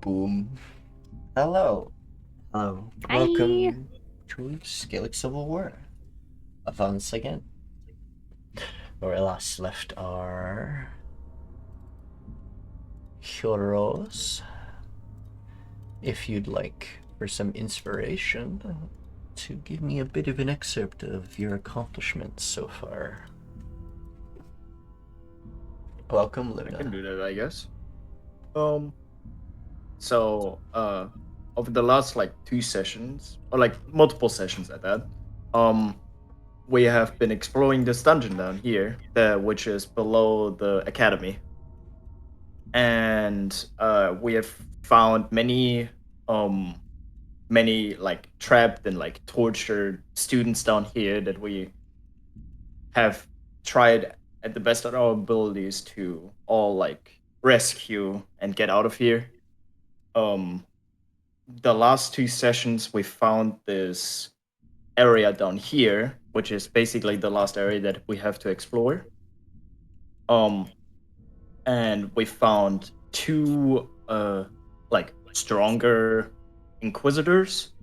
Boom. Hello. Hello. Hi. Welcome to Scalect Civil War. Once again. Where we last left our heroes. If you'd like for some inspiration to give me a bit of an excerpt of your accomplishments so far. Welcome, I Luna. can do that, I guess. Over the last two sessions, or multiple sessions at that, we have been exploring this dungeon down here, which is below the academy, and we have found many trapped and tortured students down here that we have tried at the best of our abilities to all rescue and get out of here. The last two sessions we found this area down here, which is basically the last area that we have to explore. And we found two stronger inquisitors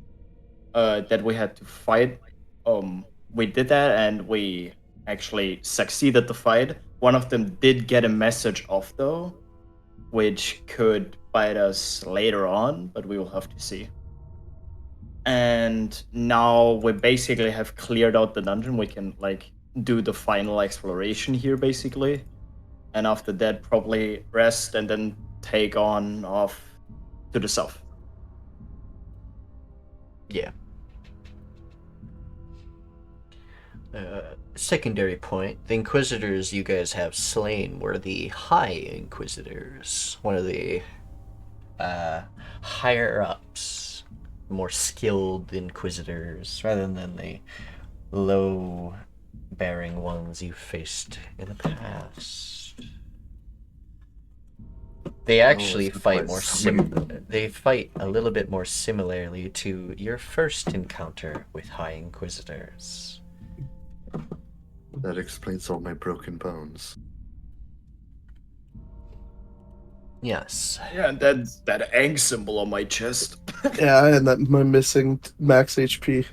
that we had to fight. We did that and we actually succeeded the fight. One of them did get a message off though, which could bite us later on, but we will have to see. And now we basically have cleared out the dungeon. We can do the final exploration here basically, and after that probably rest and then take on off to the south. Yeah. Secondary point, the Inquisitors you guys have slain were the High Inquisitors, one of the higher-ups, more skilled Inquisitors, rather than the low-bearing ones you faced in the past. They actually fight more they fight a little bit more similarly to your first encounter with High Inquisitors. That explains all my broken bones. Yes. Yeah, and that egg symbol on my chest. Yeah, and that my missing max HP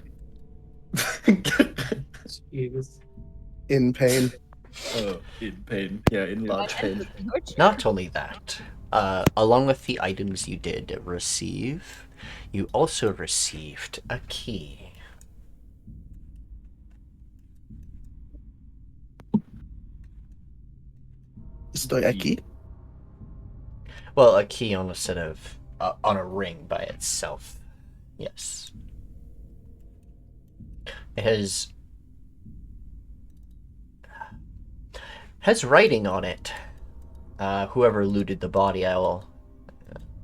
Jesus. in pain. In pain. Yeah, in large pain. Not only that, along with the items you did receive, you also received a key. Stoyaki? Well, a key on a set of on a ring by itself. Yes. It has writing on it. Whoever looted the body, don't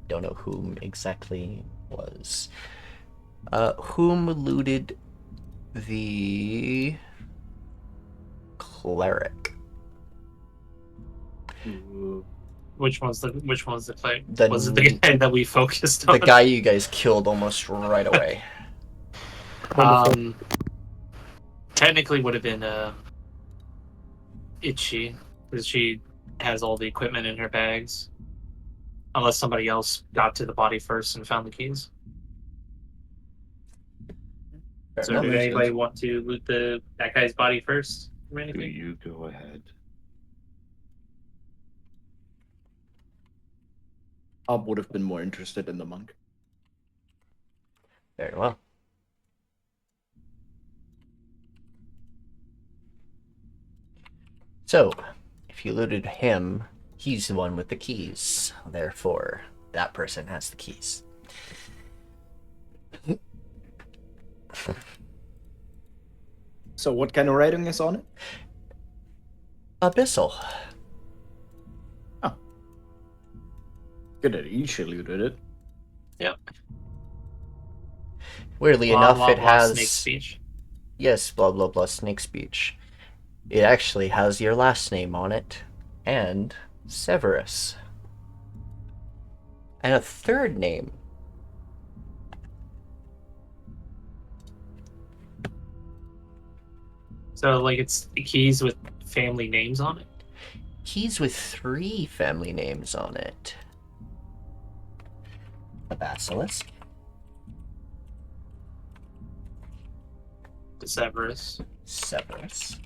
know whom exactly was. Whom looted the cleric? Which one's the claim? The- Was it the guy that we focused on? The guy you guys killed almost right away. Technically would have been Itchi, because she has all the equipment in her bags. Unless somebody else got to the body first and found the keys. Fair So enough. did anybody want to loot that guy's body first or Do anything? you go ahead? I would have been more interested in the monk. Very well. So, if you looted him, he's the one with the keys. Therefore, that person has the keys. So what kind of writing is on it? Abyssal. Good that Itshi looted it. Yep. Weirdly Blah, enough, blah, it blah, has... snake speech. Yes, blah blah blah, snake speech. It actually has your last name on it, and Severus. And a third name. So it's the keys with family names on it. Keys with 3 family names on it. The basilisk. The Severus. Severus.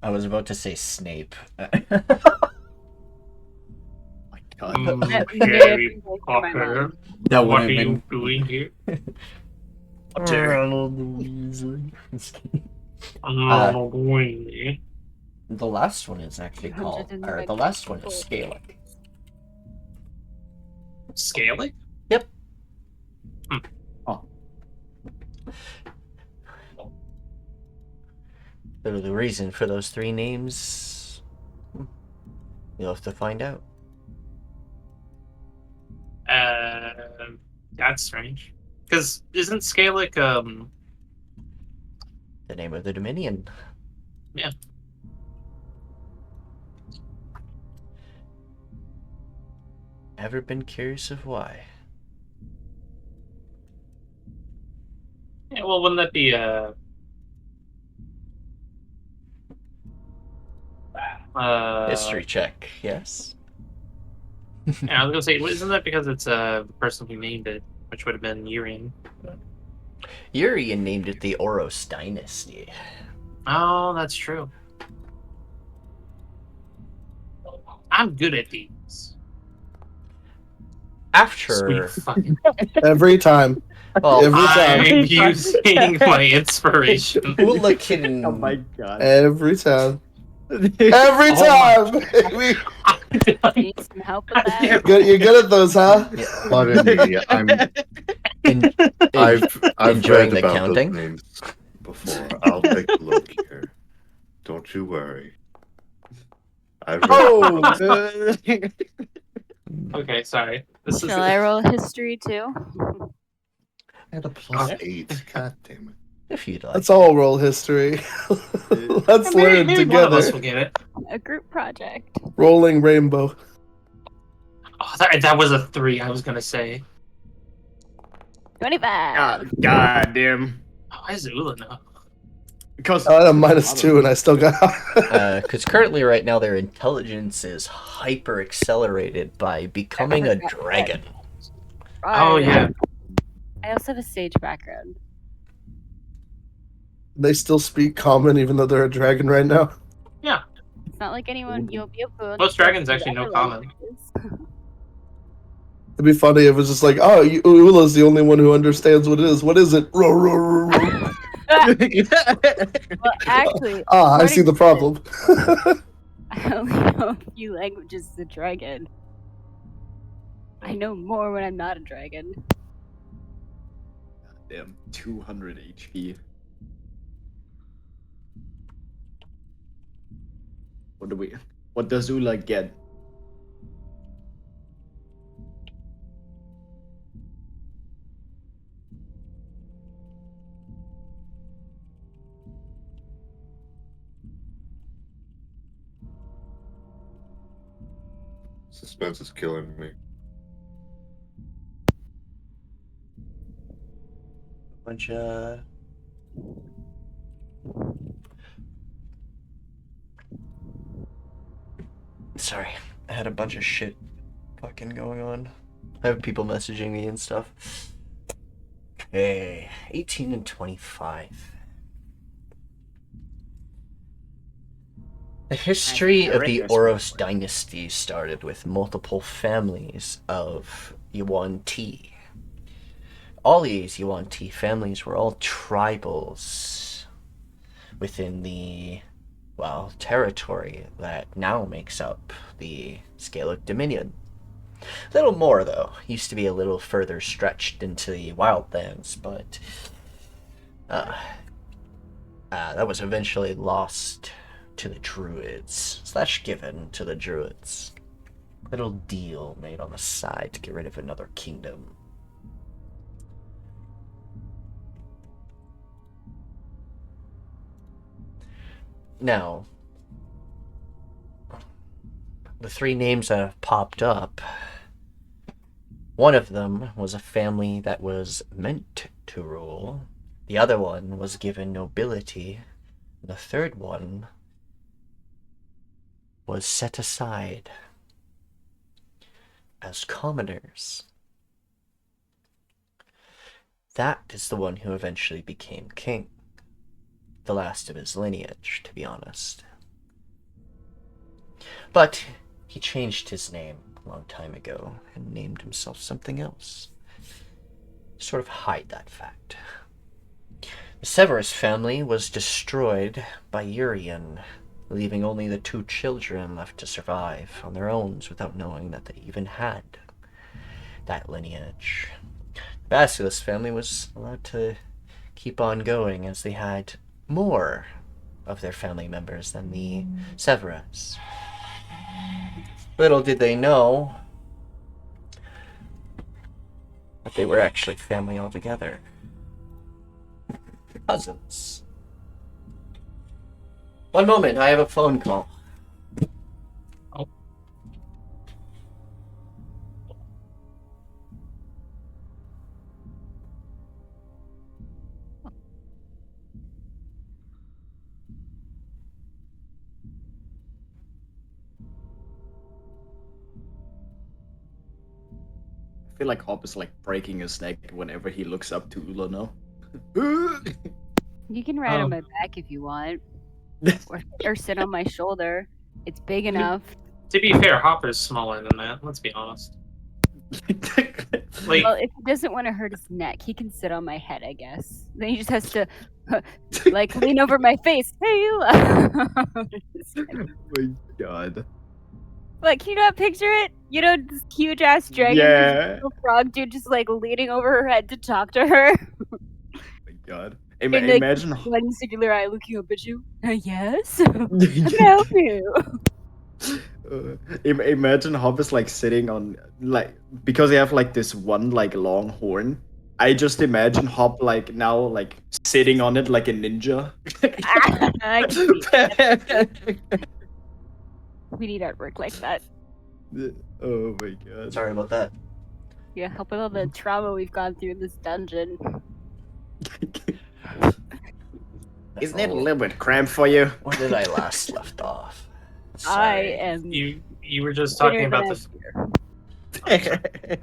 I was about to say Snape. My God. Harry Potter. That would What have are been you doing here? Ronald Weasley. I'm going. The last one is actually called, or the last one is Scalect. Scaling? Yep. Oh. The reason for those three names, you'll have to find out. That's strange. Because isn't Scalic, The name of the Dominion. Yeah. Ever been curious of why? Yeah, well, wouldn't that be, History check, yes. Yeah, I was gonna say, isn't that because it's the person who named it, which would have been Urian? Urian named it the Oros Dynasty. Oh, that's true. I'm good at these. After, Sweet fucking. Every time. well, Every time. I'm using my inspiration. Ulla can. Oh my God. Every time. Every Oh time! baby. Need some help with that? You're good at those, huh? Yeah, Pardon me, I've enjoying read the about counting? those names before. I'll take a look here. Don't you worry. I've read Oh! Okay, sorry. This is Shall I roll history too? I had a +8. God damn it. if you'd like. Let's all roll history. Let's learn maybe one of us together. will get it. A group project. Rolling rainbow. Oh, that was a 3. I was gonna say. 25. God damn. Why is Ulla now? Because I had a -2 and I still got. Because currently, right now, their intelligence is hyper accelerated by becoming a dragon. Oh yeah. I also have a sage background. They still speak common even though they're a dragon right now. It's not like anyone you'll be able to. Most dragons actually know common. It'd be funny if it was just like, oh, Ulla's the only one who understands what it is. What is it? Row, row, row, row. Well, actually, I see the problem. I only know a few languages as a dragon. I know more when I'm not a dragon. Damn, 200 HP. What does Ulla get? Suspense is killing me. Bunch Sorry, I had a bunch of shit fucking going on. I have people messaging me and stuff. Okay, 18 and 25. The history of the Oros dynasty started with multiple families of Yuan-Ti. All these Yuan-Ti families were all tribals within the, well, territory that now makes up the Scalect Dominion. A little more, though. Used to be a little further stretched into the wildlands, but that was eventually lost to the Druids, / given to the Druids. Little deal made on the side to get rid of another kingdom. Now, the three names that have popped up, one of them was a family that was meant to rule, the other one was given nobility, the third one was set aside. as commoners. That is the one who eventually became king. The last of his lineage, to be honest. But he changed his name a long time ago and named himself something else. Sort of hide that fact. The Seviroth family was destroyed by Urian, leaving only the 2 children left to survive on their own without knowing that they even had that lineage. The Basilisk family was allowed to keep on going as they had more of their family members than the Seviroths. Little did they know that they were actually family altogether. Cousins. One moment, I have a phone call. Oh. I feel like Hop is like breaking his neck whenever he looks up to Ulla now. You can ride on Um. my back if you want, or sit on my shoulder. It's big enough. To be fair, Hopper's smaller than that. Let's be honest. Like, Well, if he doesn't want to hurt his neck, he can sit on my head, I guess. Then he just has to, like, lean over my face. Hey, you. Oh my god. Like, can you not picture it? You know, this huge ass dragon, Yeah. this little frog dude, just like leaning over her head to talk to her. Oh my god. And, like, Imagine. one singular eye looking up at you. Yes. How can I help you? Imagine Hop is like sitting on like because they have like this one like long horn. I just imagine Hop like now like sitting on it like a ninja. I can see that. We need artwork like that. Oh my god. Sorry about that. Yeah, help with all the trauma we've gone through in this dungeon. Isn't it a little bit cramped for you? Where did I last left off? I Sorry. am. you were just talking about the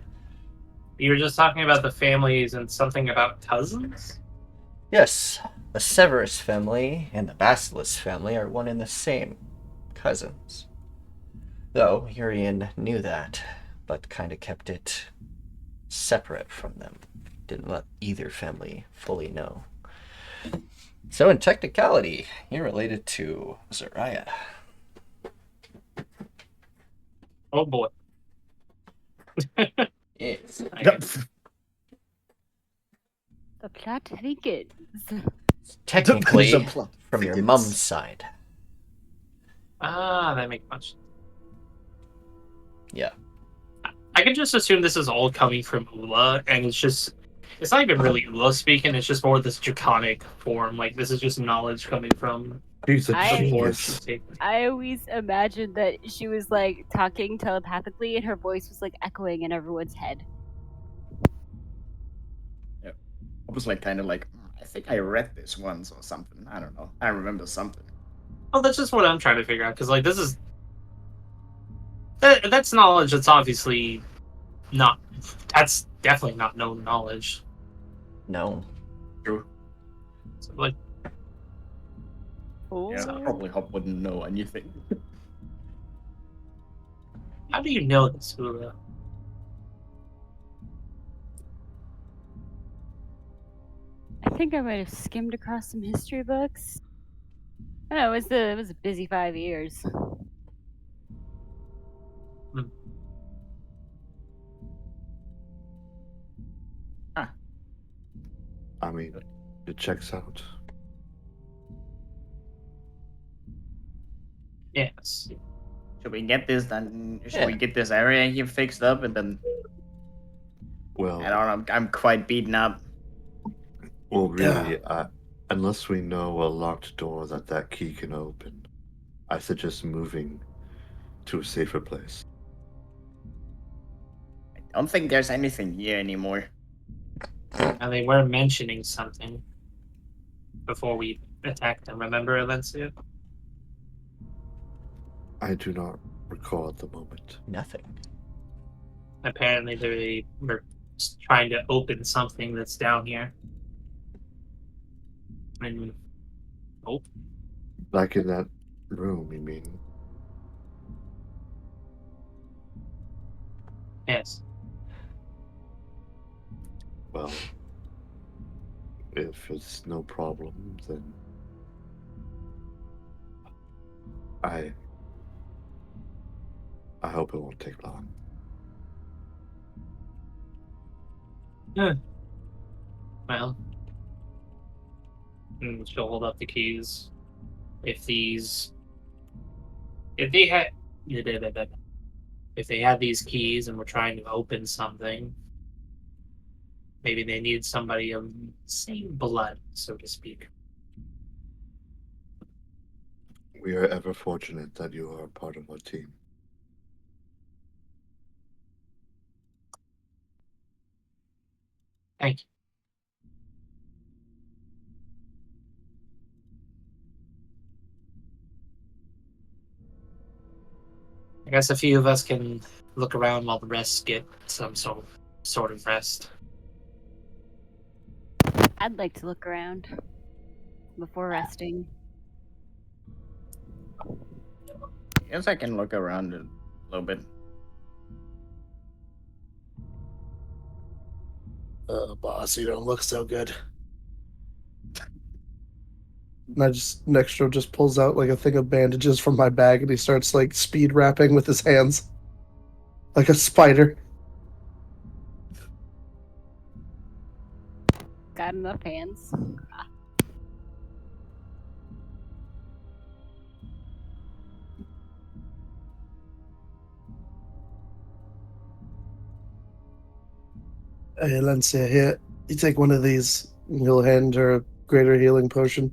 you were just talking about the families and something about cousins. Yes, the Severus family and the Basilisk family are one and the same. Cousins. Though Urian knew that, but kind of kept it separate from them. Didn't let either family fully know. So in technicality, you're related to Zariah. Oh boy. Yes. The plot thickens. Technically, The plot from your thickens. mum's side. Ah, that makes much sense. Yeah. I can just assume this is all coming from Ulla, and it's not even really Ulla speaking, it's just more this draconic form. Like, this is just knowledge coming from He's a I- the forge genius. she's taken. I always imagined that she was like talking telepathically and her voice was like echoing in everyone's head. I was like kind of like I think I read this once or something. I don't know. I remember something. Well, that's just what I'm trying to figure out, because, like, this is... That's knowledge that's obviously not... That's definitely not known knowledge. No. True. So, like, Oh, Yeah, probably Hop wouldn't know anything. how do you know this, Ulla? I think I might have skimmed across some history books. I don't know, it was a busy 5 years. I mean, it checks out. Yes. Should we get this done? Should Yeah. we get this area here fixed up and then Well, I don't know. I'm quite beaten up. really, unless we know a locked door that key can open, I suggest moving to a safer place. I don't think there's anything here anymore. And they were mentioning something before we attacked them. Remember, Alencia? I do not recall at the moment. Nothing. Apparently, they were trying to open something that's down here. And oh, Like in that room, you mean? yes. Well, if it's no problem, then I hope it won't take long. Well, and she'll hold up the keys. If they had, if they had these keys and were trying to open something, maybe they need somebody of the same blood, so to speak. We are ever fortunate that you are a part of our team. Thank you. I guess a few of us can look around while the rest get some sort of rest. I'd like to look around before resting. Yes, I can look around a little bit. Boss, you don't look so good. And Nextro just pulls out like a thing of bandages from my bag and he starts like speed rapping with his hands. Like a spider. Got enough hands. Hey, Alencia, here. You take one of these and you'll hand her a greater healing potion.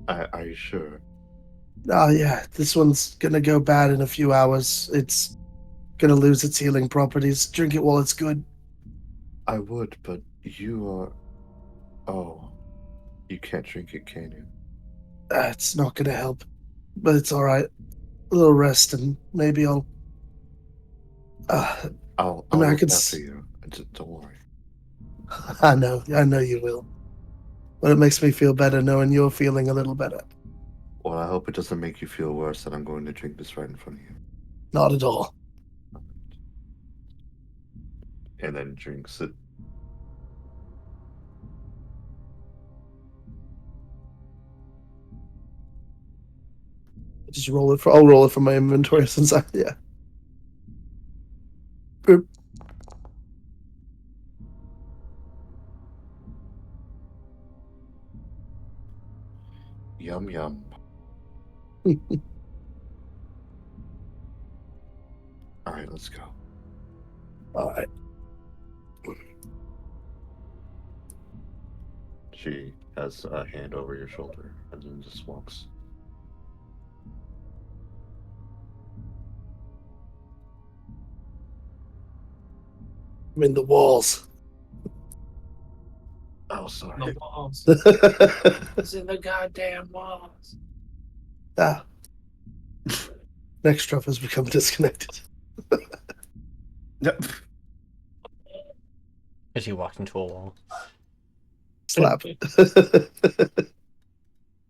Are you sure? Oh, yeah, this one's gonna go bad in a few hours. It's gonna lose its healing properties. Drink it while it's good. I would, but you are. Oh, you can't drink it, can you? It's not gonna help. But it's alright. A little rest and maybe I'll. I'll I mean, I look could. after you. Don't worry. I know you will. But it makes me feel better knowing you're feeling a little better. Well, I hope it doesn't make you feel worse that I'm going to drink this right in front of you. Not at all. And then drinks it. Just roll it for. I'll roll it from my inventory since I. Yeah. Boop. Yum yum. All right, let's go. Alright. She has a hand over your shoulder and then just walks. I mean, the walls. Oh, sorry. The walls. It's in the goddamn walls. Ah. Next drop has become disconnected. As you walked into a wall. Slap.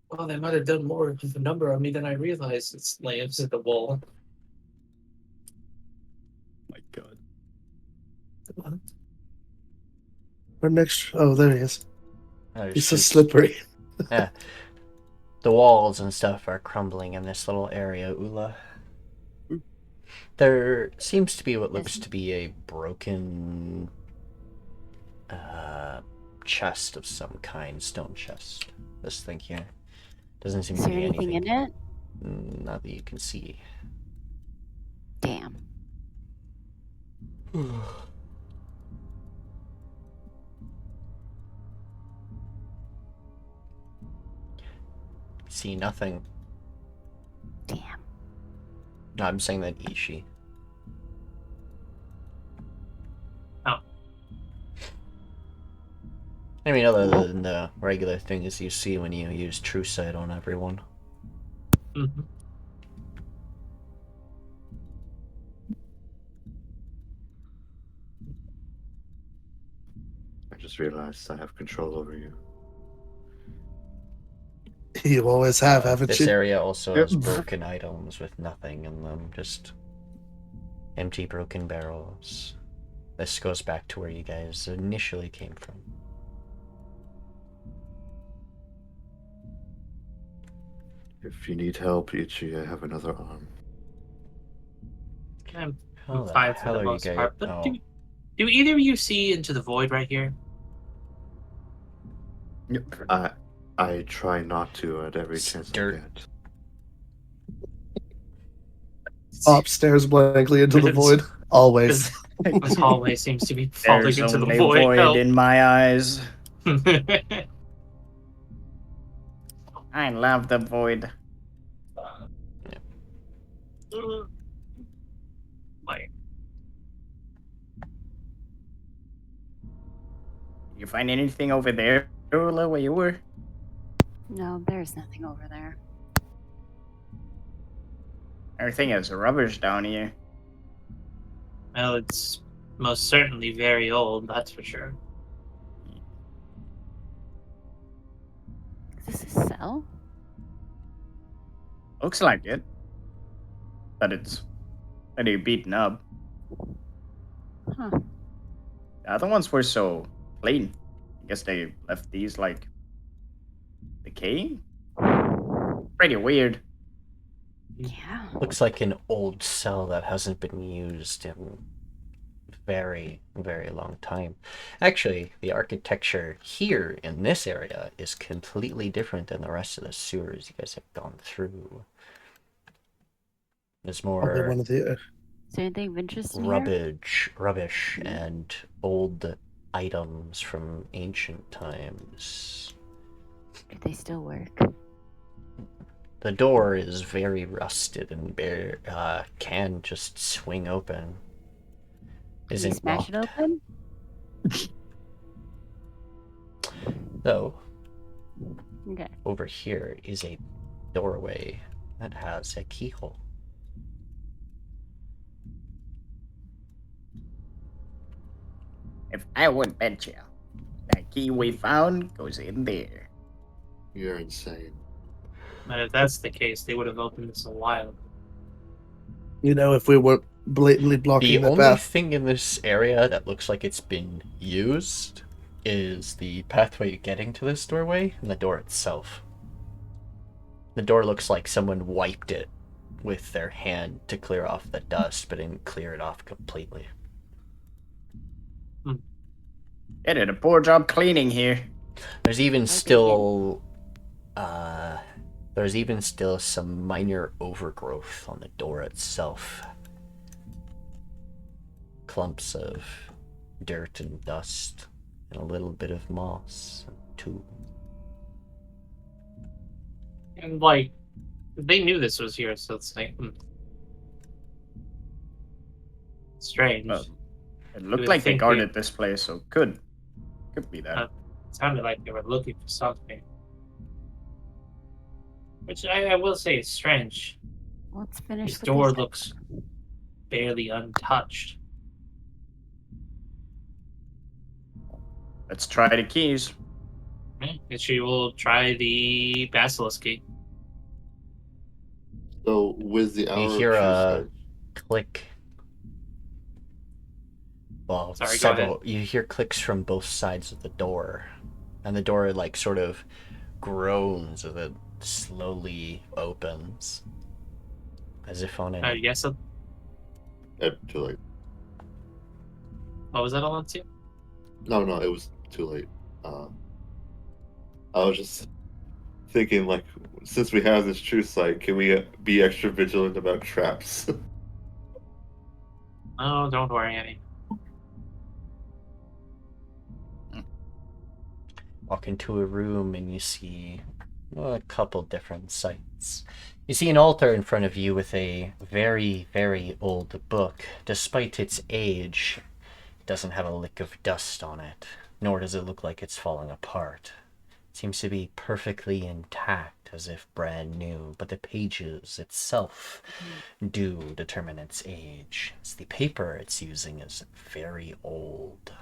Well, they might have done more with the number on me than I realized. It's lamps at the wall. My God. Where next? Oh, there he is. There's He's so just- slippery. Yeah. The walls and stuff are crumbling in this little area, Ulla. There seems to be what looks to be a broken chest of some kind, stone chest. This thing here. Doesn't seem Is to there be anything in it? Not that you can see. Damn. See nothing. Damn. No, I'm saying that Itshi. Oh. I mean, other than the regular things you see when you use True Sight on everyone. Mhm. I just realized I have control over you. You always have, haven't This you? area also Yep. has broken items with nothing in them, just empty broken barrels. This goes back to where you guys initially came from. If you need help, Itchi, I have another arm. I'm How the fine for hell the are you most guys? part. But Oh, do either of you see into the void right here? I try not to at every chance I Dirt. get. Pop stares blankly into the It's- void. Always. This hallway seems to be falling There's into the only void. void Help. in my eyes. I love the void. Like, You find anything over there, Ulla, where you were? No, there's nothing over there. Everything is rubbish down here. well, it's most certainly very old, that's for sure. Is this a cell? Looks like it. But it's pretty beaten up. Huh. The other ones were so clean. I guess they left these like decaying. Pretty weird. Yeah. looks like an old cell that hasn't been used in very, very long time. Actually, the architecture here in this area is completely different than the rest of the sewers you guys have gone through. There's Probably more one of the. Is there anything of interest in here? rubbish, and old items from ancient times. Do they still work? The door is very rusted and can just swing open. Can Isn't you smash it locked. open? Though, Okay. over here is a doorway that has a keyhole. If I would bet you, that key we found goes in there. You're insane. And if that's the case, they would have opened this a while ago. You know, if we weren't blatantly The blocking the only path. thing in this area that looks like it's been used is the pathway getting to this doorway and the door itself. The door looks like someone wiped it with their hand to clear off the dust, but didn't clear it off completely. They did a poor job cleaning here. There's even they still some minor overgrowth on the door itself. Clumps of dirt and dust and a little bit of moss too. And like, they knew this was here, so it's like, strange. It looked would like they think guarded this place, so could be that. It sounded like they were looking for something. Which I will say is strange. Let's finish This with door this. looks barely untouched. Let's try the keys. She will try the basilisk key. So with the hour You of hear true a sight, click. Well, Sorry, go ahead. you hear clicks from both sides of the door, and the door like sort of groans as it slowly opens, as if on an Yes. too late. What was that, Alencia? No, it was too late. I was just thinking, like, since we have this true sight, can we be extra vigilant about traps? Oh, don't worry, Annie. walk into a room and you see a couple different sights. You see an altar in front of you with a very, very old book. Despite its age, it doesn't have a lick of dust on it. nor does it look like it's falling apart. It seems to be perfectly intact, as if brand new, but the pages itself do determine its age, as the paper it's using is very old.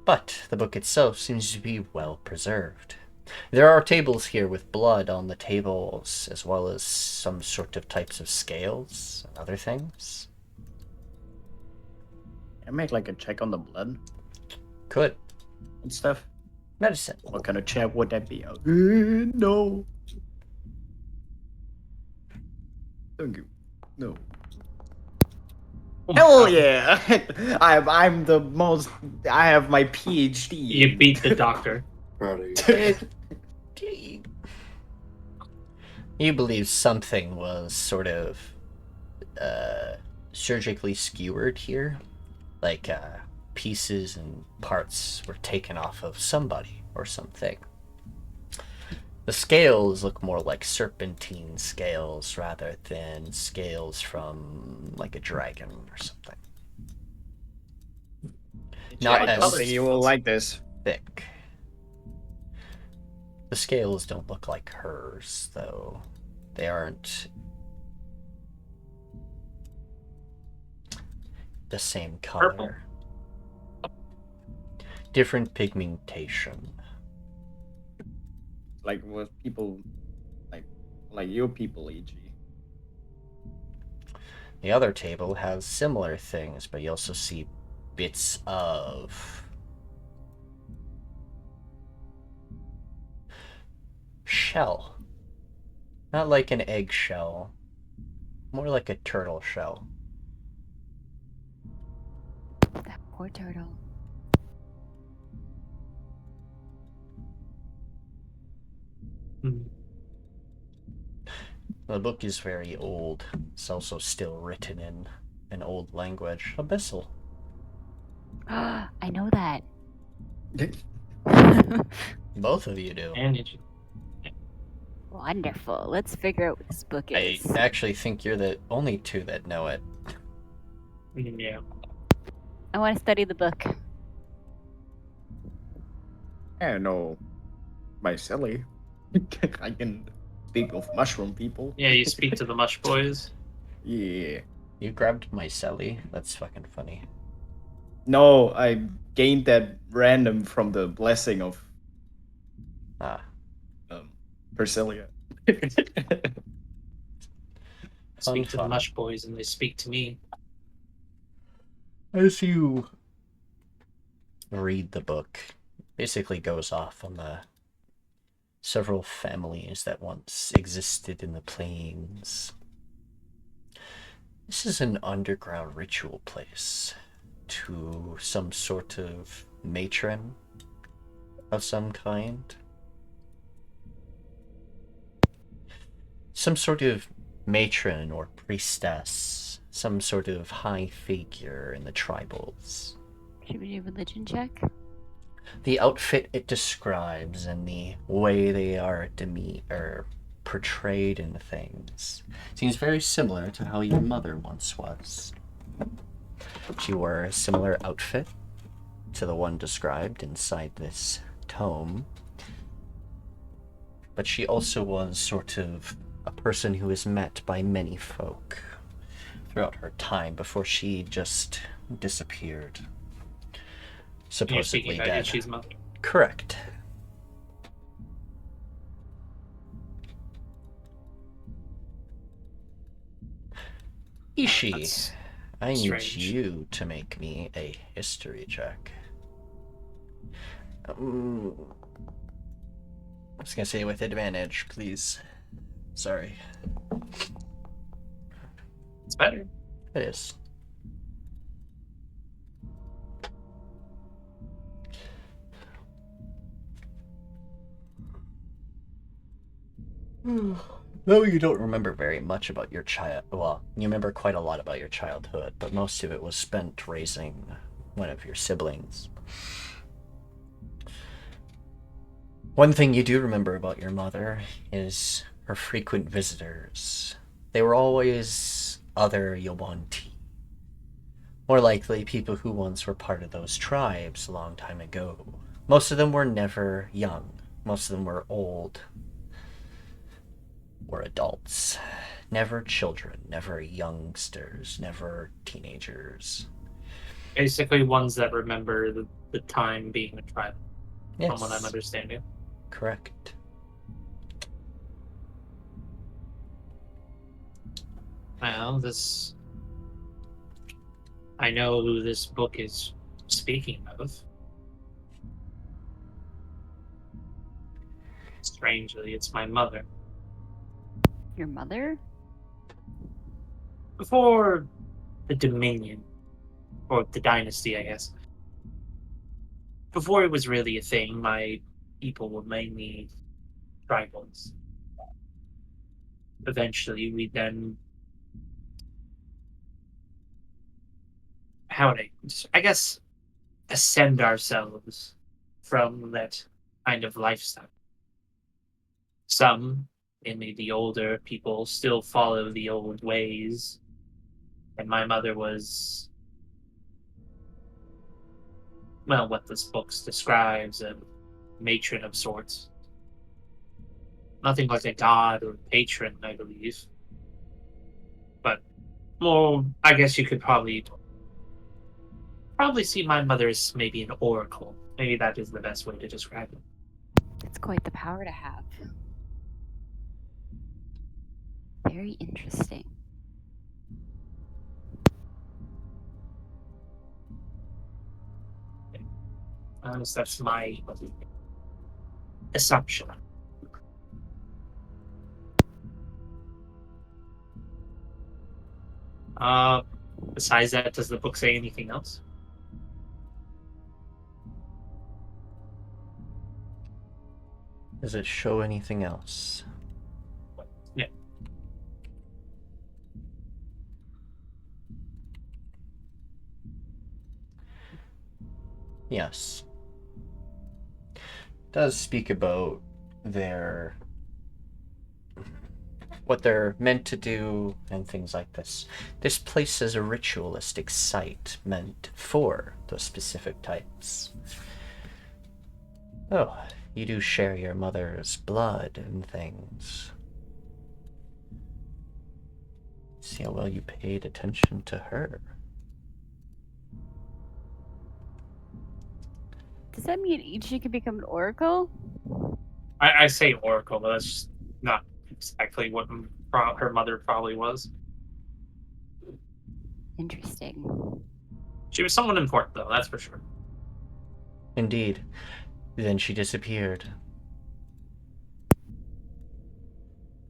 But the book itself seems to be well preserved. There are tables here with blood on the tables, as well as some sort of types of scales and other things. Can I make like a check on the blood Could. and stuff? Medicine. What kind of check would that be? No. Thank you. No. Oh my Hell God. yeah! I'm the most. I have my PhD. You beat the doctor. Proud of you. You believe something was sort of surgically skewered here, like pieces and parts were taken off of somebody or something. The scales look more like serpentine scales rather than scales from like a dragon or something. Not I as don't think you will like this. thick. The scales don't look like hers, though. They aren't the same color. Purple. Different pigmentation. Like with people, like your people, Itchi. The other table has similar things, but you also see bits of shell. Not like an egg shell, more like a turtle shell. That poor turtle. Hmm. The book is very old. It's also still written in an old language, Abyssal. I know that. Both of you do. And Itchi. Wonderful. Let's figure out what this book I is. actually think you're the only two that know it. Yeah. I want to study the book. I know my silly. I can speak of mushroom people. Yeah, you speak to the mush boys. Yeah. You grabbed my celly? That's fucking funny. No, I gained that random from the blessing of Ah. Persilia. Speak to the fun. mush boys and they speak to me. As you read the book, basically goes off on the several families that once existed in the plains. This is an underground ritual place to some sort of matron of some kind. Some sort of matron or priestess, some sort of high figure in the tribals. Should we do a religion check? The outfit it describes and the way they are portrayed in things seems very similar to how your mother once was. She wore a similar outfit to the one described inside this tome, but she also was sort of a person who was met by many folk throughout her time before she just disappeared. You're Supposedly speaking about dead. Itchi's mother. Correct. Itshi, That's I need strange. you to make me a history check. I was gonna say with advantage, please. Sorry. It's better. It is. Though you don't remember very much about your child, well, you remember quite a lot about your childhood, but most of it was spent raising one of your siblings. One thing you do remember about your mother is her frequent visitors. They were always other Yobanti. More likely, people who once were part of those tribes a long time ago. Most of them were never young. Most of them were old or adults. Never children, never youngsters, never teenagers. Basically, ones that remember the time being a tribe, Yes, from what I'm understanding. correct. Well, I know who this book is speaking of. Strangely, it's my mother. Your mother? Before the Dominion, or the Dynasty, I guess. Before it was really a thing, my people were mainly tribals. Eventually, we then, how would I guess, ascend ourselves from that kind of lifestyle. Some, mainly the older people, still follow the old ways, and my mother was, well, what this book describes, a matron of sorts. Nothing like a god or patron, I believe. But more, I guess you could probably see my mother as maybe an oracle. Maybe that is the best way to describe it. It's quite the power to have. Very interesting. That's my assumption. Besides that, does the book say anything else? Does it show anything else? Yeah. Yes. It does speak about what they're meant to do and things like this. This place is a ritualistic site meant for those specific types. Oh, you do share your mother's blood and things. See how well you paid attention to her. Does that mean Itchi can become an oracle? I say oracle, but that's not exactly what her mother probably was. Interesting. She was someone important, though, that's for sure. Indeed. Then she disappeared.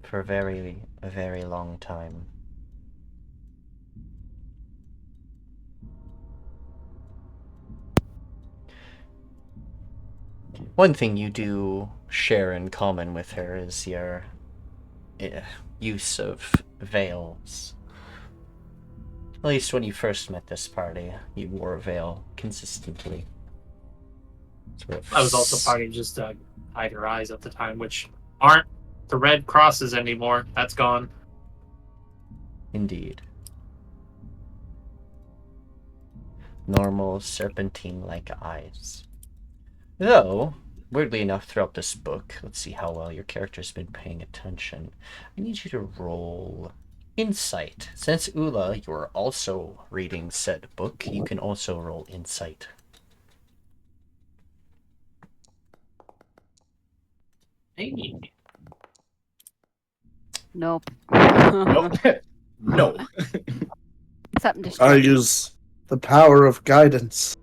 For a very long time. One thing you do share in common with her is your use of veils. At least when you first met this party, you wore a veil consistently. Sort of I was also probably just hide her eyes at the time, which aren't the red crosses anymore. That's gone. Indeed. Normal serpentine-like eyes. Though, weirdly enough, throughout this book, let's see how well your character's been paying attention. I need you to roll insight. Since Ulla, you're also reading said book, you can also roll insight. Hey. Nope. Nope. No. Something I distracting. use the power of guidance.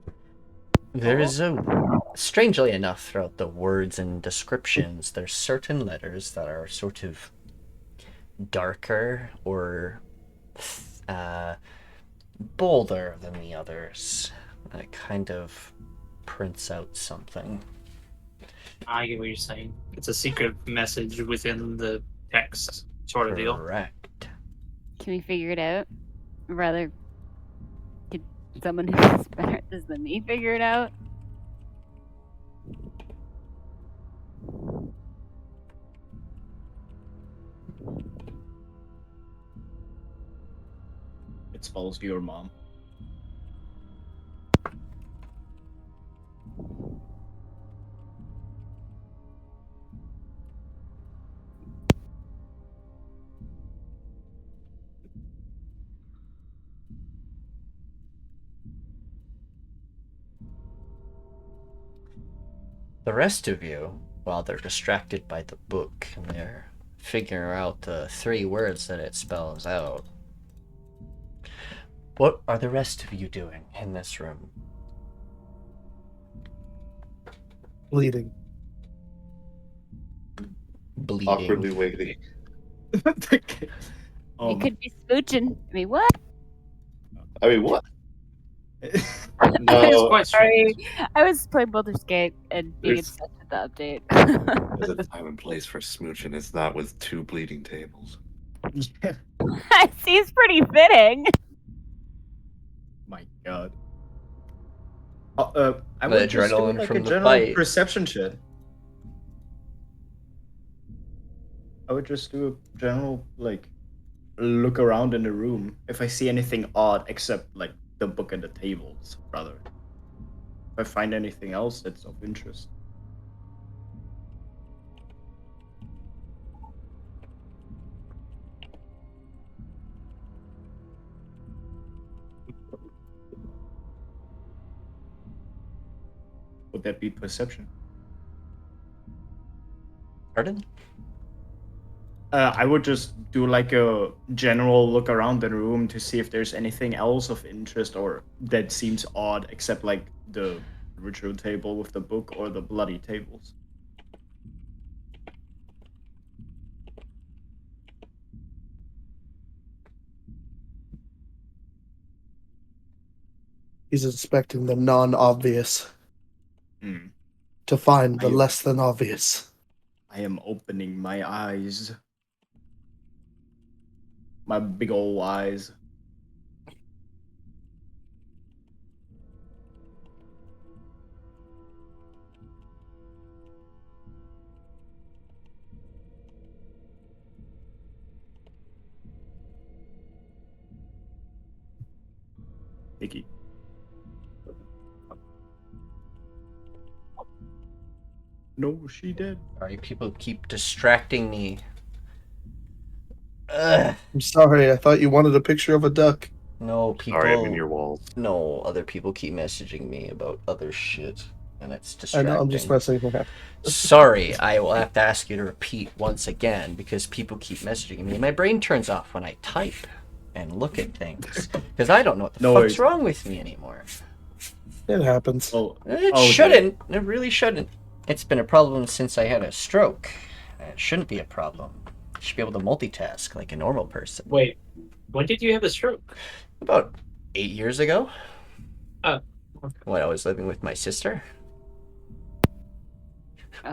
There is strangely enough, throughout the words and descriptions, there's certain letters that are sort of darker or bolder than the others. It kind of prints out something. I get what you're saying. It's a secret message within the text, sort of deal. Correct. Can we figure it out? Or rather, could someone who's better at this than me figure it out? It spells your mom. The rest of you, while they're distracted by the book and they're figuring out the 3 words that it spells out, what are the rest of you doing in this room? Bleeding. Bleeding. Awkwardly waiting. You could be smooching. I mean, what? I mean, what? It's No, quite Sorry, strange. I was playing Baldur's Gate and being There's- obsessed with the update. there's a time and place for smooching. It's not with 2 bleeding tables. Yeah. Seems pretty fitting. My God. I The would just do adrenaline like from a the general fight. perception check. I would just do a general like look around in the room if I see anything odd, except like the book and the tables, rather. If I find anything else that's of interest. Would that be perception? Pardon? I would just do like a general look around the room to see if there's anything else of interest or that seems odd, except like the ritual table with the book or the bloody tables. He's inspecting the non-obvious Hmm. to find the I- less than obvious. I am opening my eyes. My big old eyes. Icky. No, she did. Sorry, people keep distracting me. Ugh. I'm sorry, I thought you wanted a picture of a duck. No, people. Sorry, I'm in your walls. No, other people keep messaging me about other shit, and it's I distracting. know, I'm just messing with her. Sorry, I will have to ask you to repeat once again because people keep messaging me. My brain turns off when I type and look at things because I don't know what the No fuck's worries. wrong with me anymore. It happens. Oh, It okay. shouldn't. It really shouldn't. It's been a problem since I had a stroke. It shouldn't be a problem. I should be able to multitask like a normal person. Wait, when did you have a stroke? About 8 years ago. Oh, okay. When I was living with my sister.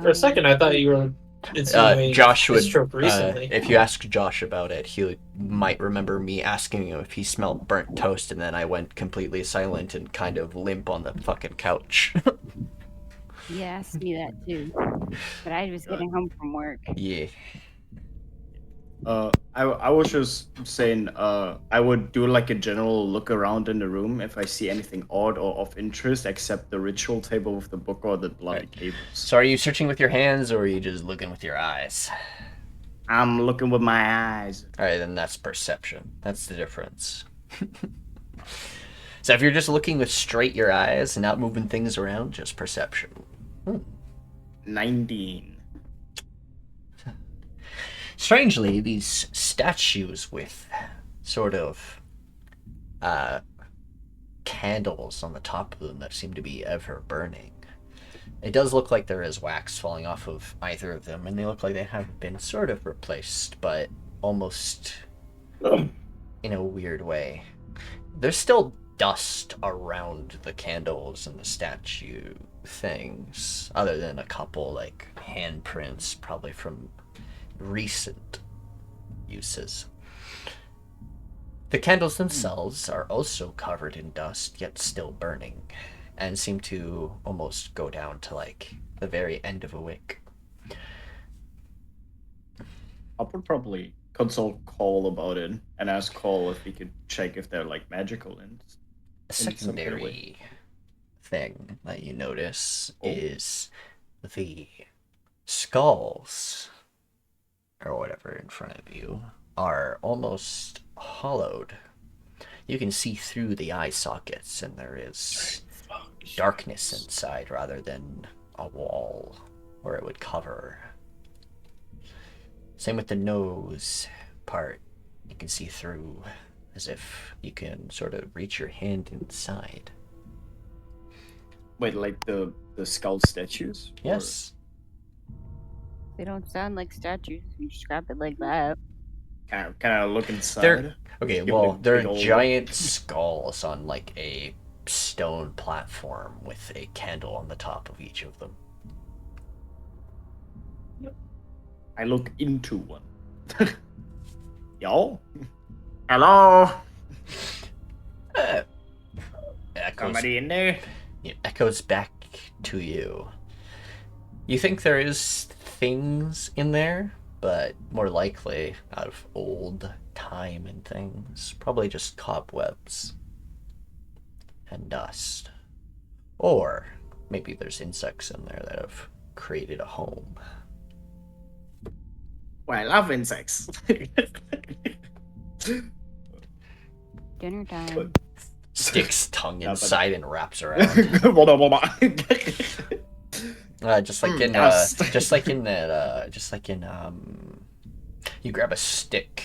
For a second, I thought you were insinuating Josh a would. stroke recently. If you ask Josh about it, he might remember me asking him if he smelled burnt toast, and then I went completely silent and kind of limp on the fucking couch. You asked me that too, but I was getting home from work. Yeah. I was just saying, I would do like a general look around in the room if I see anything odd or of interest, except the ritual table with the book or the bloody tables. So are you searching with your hands, or are you just looking with your eyes? I'm looking with my eyes. Alright, then that's perception. That's the difference. So if you're just looking with straight your eyes and not moving things around, just perception. 19. Strangely, these statues with sort of candles on the top of them that seem to be ever burning. It does look like there is wax falling off of either of them, and they look like they have been sort of replaced, but almost in a weird way. There's still dust around the candles and the statue things, other than a couple like handprints, probably from recent uses. The candles themselves are also covered in dust, yet still burning, and seem to almost go down to like the very end of a wick. I would probably consult Koarl about it and ask Koarl if he could check if they're like magical and A some kind of secondary thing that you notice is the skulls, or whatever in front of you, are almost hollowed. You can see through the eye sockets, and there is darkness inside rather than a wall where it would cover. Same with the nose part. You can see through as if you can sort of reach your hand inside. Wait, like the skull statues? Or- Yes. They don't sound like statues if you describe it like that. Can I look inside? They're okay. Give it Well, a they're big ol' look. giant skulls on like a stone platform with a candle on the top of each of them. I look into one. Yo? Hello? Echoes, Somebody in there? it echoes back to you. You think there is things in there, but more likely out of old time and things. Probably just cobwebs and dust. Or maybe there's insects in there that have created a home. Well, I love insects. Dinner time. Sticks tongue Yeah, but- inside and wraps around. Just like in Dust. you grab a stick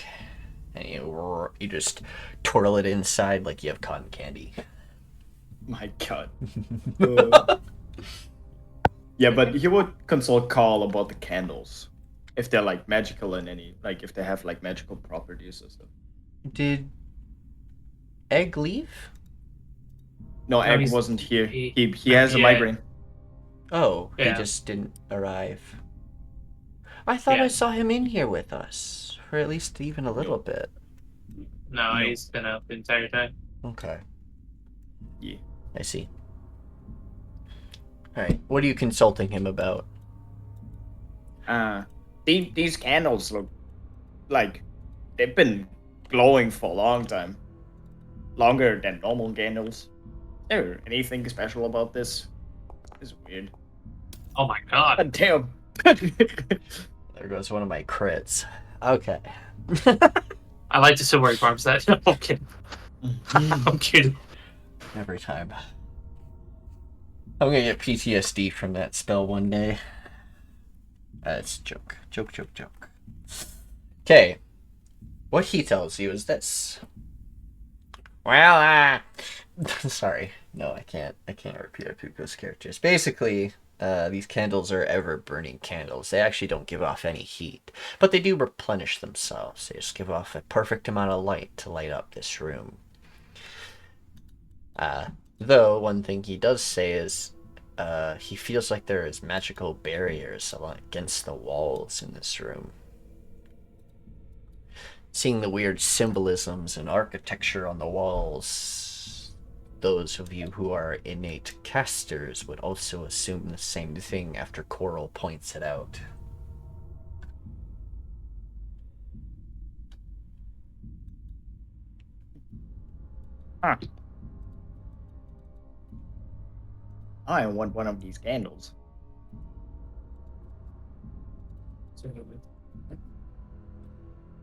and you just twirl it inside like you have cotton candy. My god. Yeah, but he would consult Koarl about the candles. If they're like magical in any, like if they have like magical properties or stuff. Did Egg leave? No, Egg he's- wasn't here. he- He has a yeah. migraine. Oh, Yeah. he just didn't arrive. I thought I Yeah. saw him in here with us for at least even a little bit. No, No. he's been up the entire time. Okay, Yeah. I see. All right, what are you consulting him about? These candles look like they've been glowing for a long time. Longer than normal candles. Is there anything special about this? It's weird. Oh my god. God damn. There goes one of my crits. Okay. I like to see where he farms that. I'm kidding. I'm kidding. Every time. I'm gonna get PTSD from that spell one day. It's a joke. Joke. Okay. What he tells you is this. Well, sorry. No, I can't repeat Puko's characters. Basically, these candles are ever-burning candles. They actually don't give off any heat, but they do replenish themselves. They just give off a perfect amount of light to light up this room. Though, one thing he does say is he feels like there is magical barriers against the walls in this room. Seeing the weird symbolisms and architecture on the walls, those of you who are innate casters would also assume the same thing after Koarl points it out. Huh. I want one of these candles.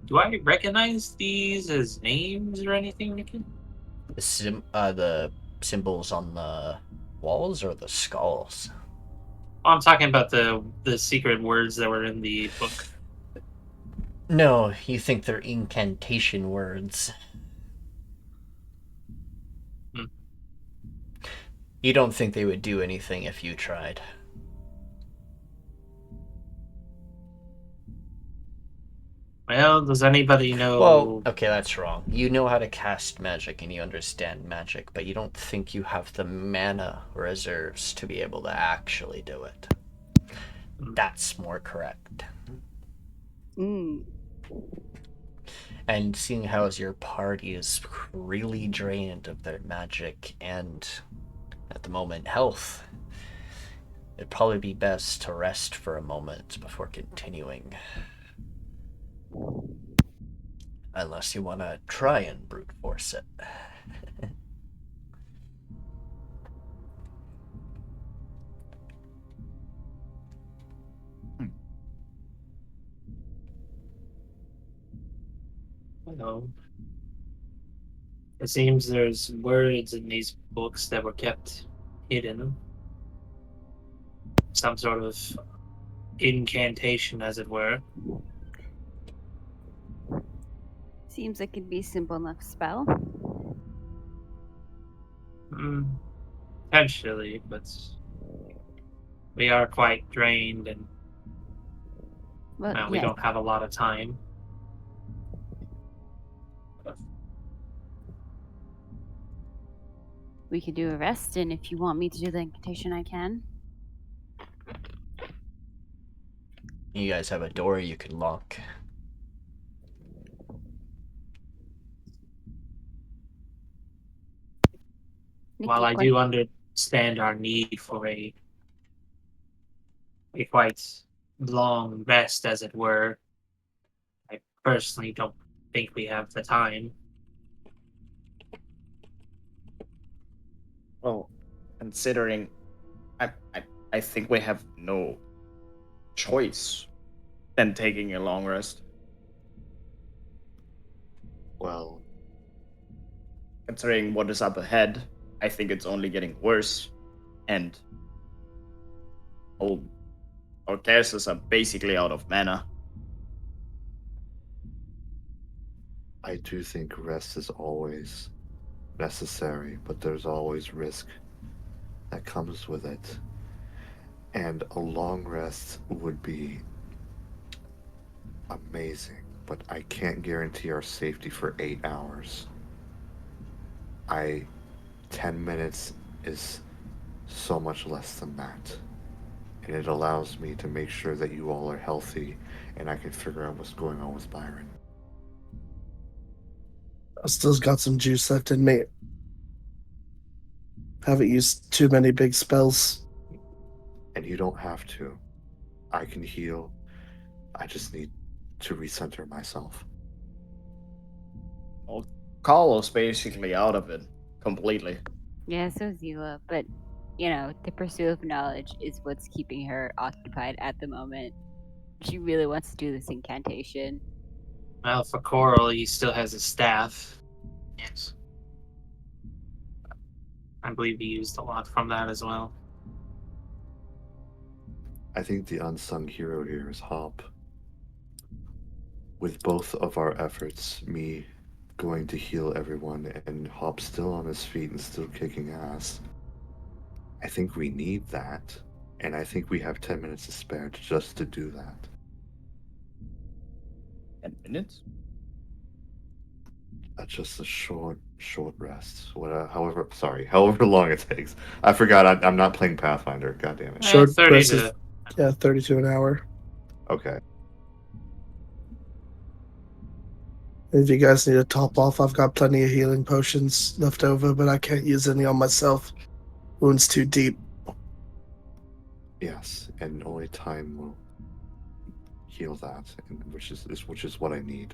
Do I recognize these as names or anything, Nikki? The symbols on the walls or the skulls? Oh, I'm talking about the secret words that were in the book. No, you think they're incantation words. Hmm. You don't think they would do anything if you tried. Well, does anybody know? Well, okay, that's wrong. You know how to cast magic and you understand magic, but you don't think you have the mana reserves to be able to actually do it. That's more correct. Mm. And seeing how as your party is really drained of their magic and, at the moment, health, it'd probably be best to rest for a moment before continuing. Unless you want to try and brute force it. No. It seems there's words in these books that were kept hidden. some sort of incantation, as it were. Seems like it'd be a simple enough spell. Potentially, but we are quite drained and Well, we yes. don't have a lot of time. We could do a rest, and if you want me to do the incantation, I can. You guys have a door you can lock. While I do understand our need for a quite long rest, as it were, I personally don't think we have the time. Well, considering I think we have no choice than taking a long rest. Well, Considering what is up ahead, I think it's only getting worse. And all our casters are basically out of mana. I do think rest is always necessary, but there's always risk that comes with it. And a long rest would be amazing, but I can't guarantee our safety for 8 hours. 10 minutes is so much less than that. And it allows me to make sure that you all are healthy and I can figure out what's going on with Biran. I still got some juice left in me. Haven't used too many big spells. And you don't have to. I can heal. I just need to recenter myself. Well, Koarl is basically out of it completely. Yeah, so is Ulla, but the pursuit of knowledge is what's keeping her occupied at the moment. She really wants to do this incantation. Well, for Koarl, he still has his staff. Yes. I believe he used a lot from that as well. I think the unsung hero here is Hop. With both of our efforts, me going to heal everyone and Hop still on his feet and still kicking ass, I think we need that. And I think we have 10 minutes to spare just to do that. 10 minutes? That's just a short rest. However long it takes. I forgot I'm not playing Pathfinder. God damn it. Short 30 rest to... is 32 an hour. Okay. If you guys need a top off, I've got plenty of healing potions left over, but I can't use any on myself. Wound's too deep. Yes, and only time will heal that, which is what I need.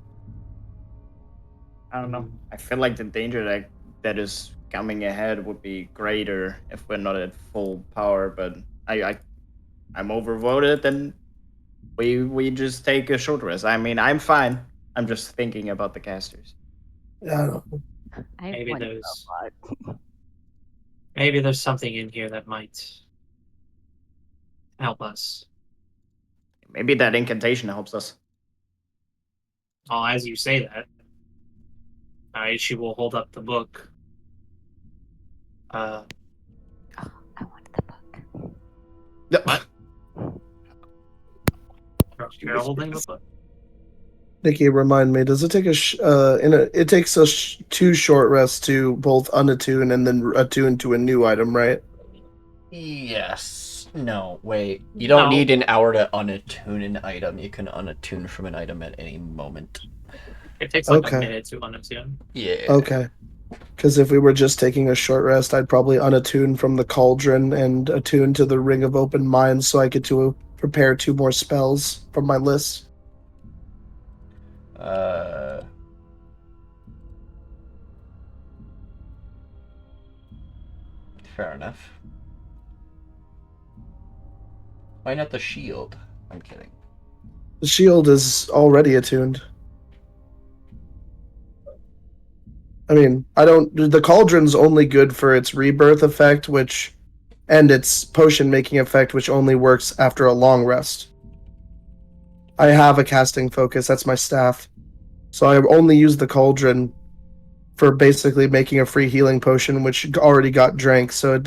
I don't know. I feel like the danger that is coming ahead would be greater if we're not at full power, but I'm overvoted, and we just take a short rest. I mean, I'm fine. I'm just thinking about the casters. Yeah, I don't know. I have Maybe one there's- spell Maybe there's something in here that might help us. Maybe that incantation helps us. Well, as you say that, Itchi will hold up the book. I wanted the book. What? You're holding the book? Nikki, remind me, does it take it takes us 2 short rests to both unattune and then attune to a new item, right? Yes. No, wait. You don't No. need an hour to unattune an item. You can unattune from an item at any moment. It takes like Okay. a minute to unattune. Yeah. Okay. Because if we were just taking a short rest, I'd probably unattune from the cauldron and attune to the Ring of Open Minds so I get to prepare 2 more spells from my list. Fair enough. Why not the shield? I'm kidding. The shield is already attuned. I mean, the cauldron's only good for its rebirth effect, which and its potion making effect, which only works after a long rest. I have a casting focus, that's my staff. So I only use the cauldron for basically making a free healing potion, which already got drank, so it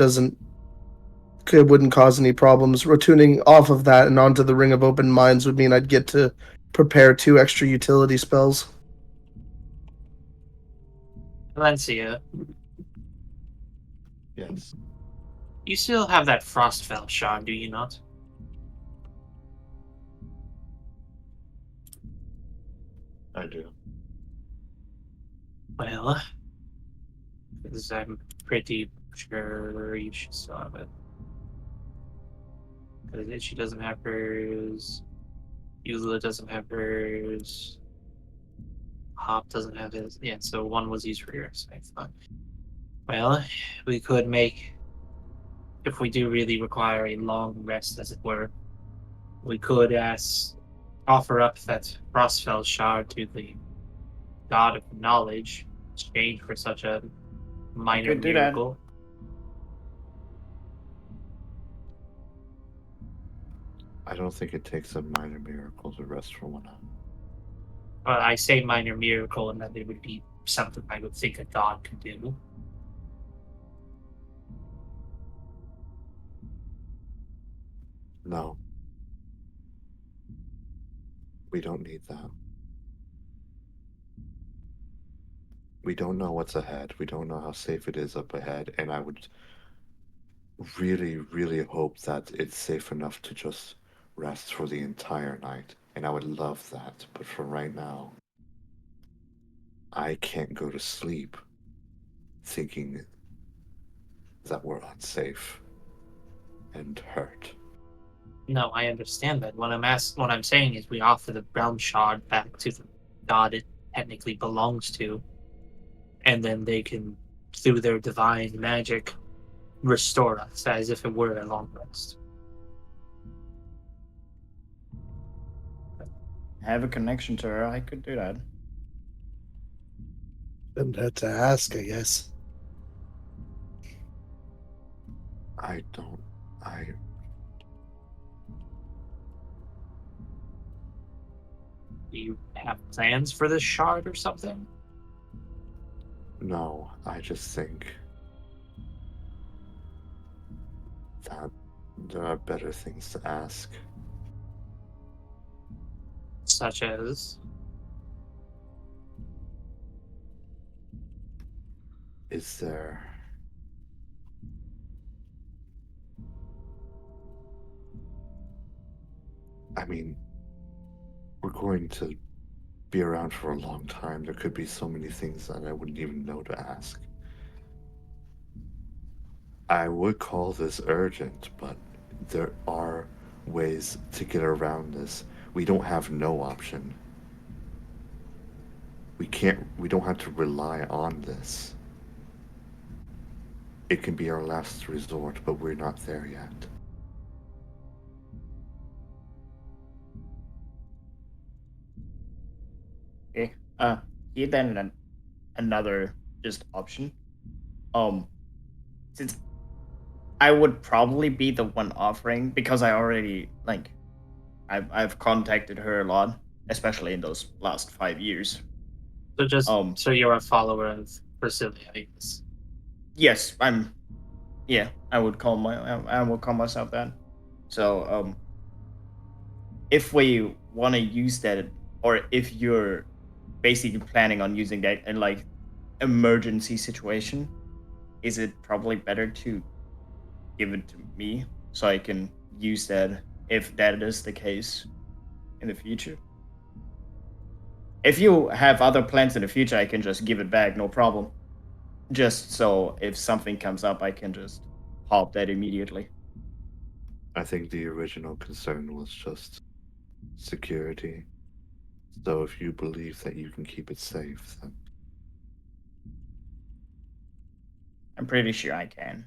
wouldn't cause any problems. Retuning off of that and onto the Ring of Open Minds would mean I'd get to prepare 2 extra utility spells. Alencia, Yes. you still have that Frostfell shard, do you not? I do. Well, because I'm pretty sure you should still have it. Because Itchi doesn't have hers, Ulla doesn't have hers, Hop doesn't have his. Yeah, so one was used for yours. I thought. Well, we could make, if we do really require a long rest, as it were, we could offer up that Frostfell shard to the God of Knowledge, exchange for such a minor could do that. miracle. I don't think it takes a minor miracle to rest for 1 hour. Well, I say minor miracle, and that it would be something I would think a god could do. No. We don't need that. We don't know what's ahead. We don't know how safe it is up ahead, and I would really, really hope that it's safe enough to just rest for the entire night. And I would love that, but for right now, I can't go to sleep thinking that we're unsafe and hurt. No, I understand that. What I'm saying is we offer the realm shard back to the god it technically belongs to, and then they can, through their divine magic, restore us as if it were a long rest. Have a connection to her, I could do that. Didn't have to ask, I guess. I don't. I. Do you have plans for this shard or something? No, I just think that there are better things to ask. Such as? Is there. I mean, we're going to be around for a long time. There could be so many things that I wouldn't even know to ask. I would call this urgent, but there are ways to get around this. We don't have no option. We don't have to rely on this. It can be our last resort, but we're not there yet. Okay. Here then another just option. Since I would probably be the one offering because I already I've contacted her a lot, especially in those last 5 years. So you're a follower of Brasilia, I guess. Yes, I'm. Yeah, I would call myself that. So if we want to use that, or if you're basically planning on using that in like emergency situation, is it probably better to give it to me so I can use that if that is the case in the future? If you have other plans in the future, I can just give it back, no problem. Just so if something comes up, I can just hop that immediately. I think the original concern was just security. So if you believe that you can keep it safe, then I'm pretty sure I can.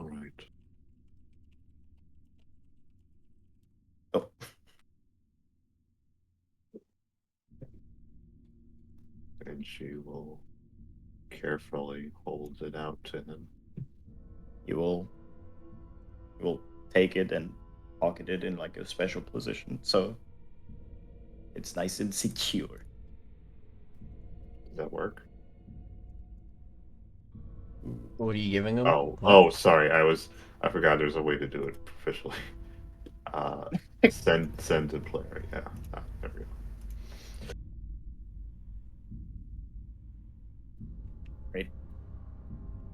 all right. Oh. And she will carefully hold it out to him. he will take it and pocket it in like a special position, so it's nice and secure. Does that work? What are you giving him? Oh, sorry. I forgot there's a way to do it officially. Send to player. Yeah, there we go. Great.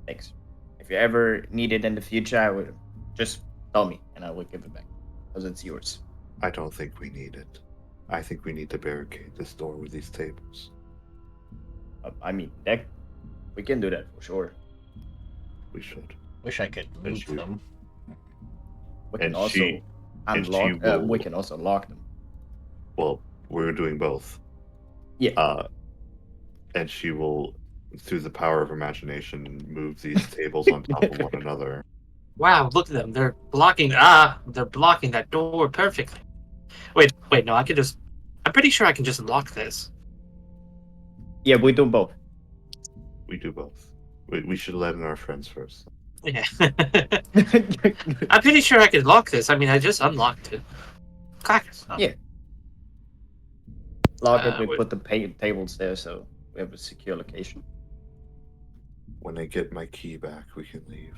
Thanks. If you ever need it in the future, I would just tell me and I will give it back, because it's yours. I don't think we need it. I think we need to barricade this door with these tables. I mean, we can do that for sure. We should. Wish I could move she- them. We can And also she unlock. will- We can also lock them. Well, we're doing both. Yeah. And she will, through the power of imagination, move these tables on top of one another. Wow, look at them. They're blocking that door perfectly. Wait, no, I'm pretty sure I can just lock this. Yeah, we do both. We do both. We should let in our friends first. Yeah. I'm pretty sure I can lock this. I mean, I just unlocked it. Crackers. Oh. Yeah. Lock it. We wait. put the tables there, so we have a secure location. When I get my key back, we can leave.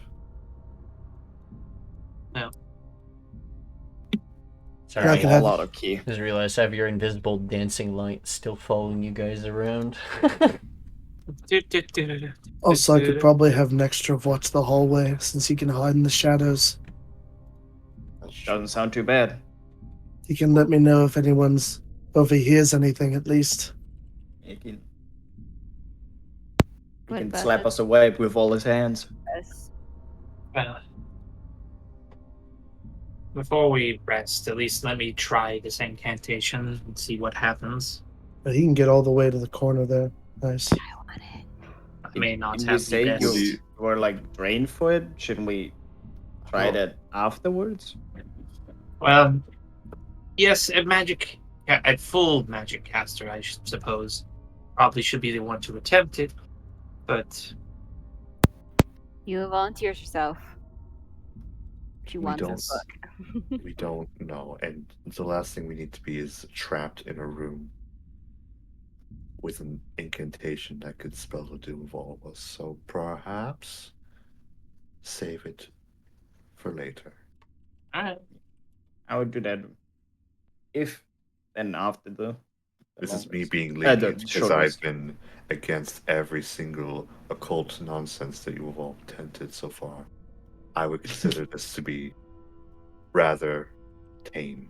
Sorry, Yeah, I I can have- A lot of key. just realized I have your invisible dancing light still following you guys around. Also, I could probably have Nextra watch the hallway since he can hide in the shadows. That's true. Doesn't sound too bad. He can let me know if if he hears anything at least. He can What about slap us away with all his hands. us? Before we rest, at least let me try this incantation and see what happens. But he can get all the way to the corner there. Nice. I want it. I may not Didn't you have say the best. you were like drained for it? Shouldn't we try Oh. that afterwards? Well, yes, at full magic caster, I suppose, probably should be the one to attempt it. But You volunteers yourself. She We wants don't. this book. We don't know, and the last thing we need to be is trapped in a room with an incantation that could spell the doom of all of us. So perhaps save it for later. all right, I would do that if and after the. This is me longest. being the lenient because short I've rest. been against every single occult nonsense that you have all attempted so far. I would consider this to be rather tame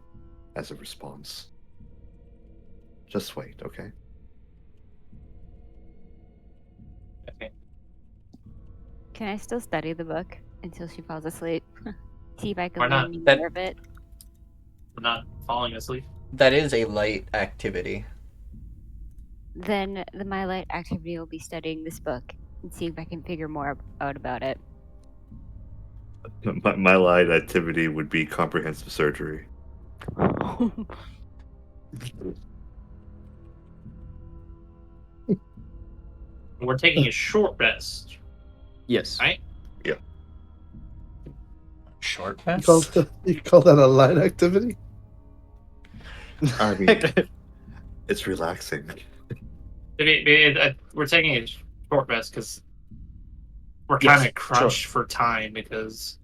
as a response. Just wait, okay? okay. Can I still study the book until she falls asleep? See if I can Why not? learn any That- more of it. I'm not falling asleep. That is a light activity. Then my light activity will be studying this book and see if I can figure more out about it. My light activity would be comprehensive surgery. We're taking a short rest. Yes. Right? Short You call, rest? you call that a light activity? I mean, it's relaxing. We're taking a short rest because we're Yes, kind of crunched for time because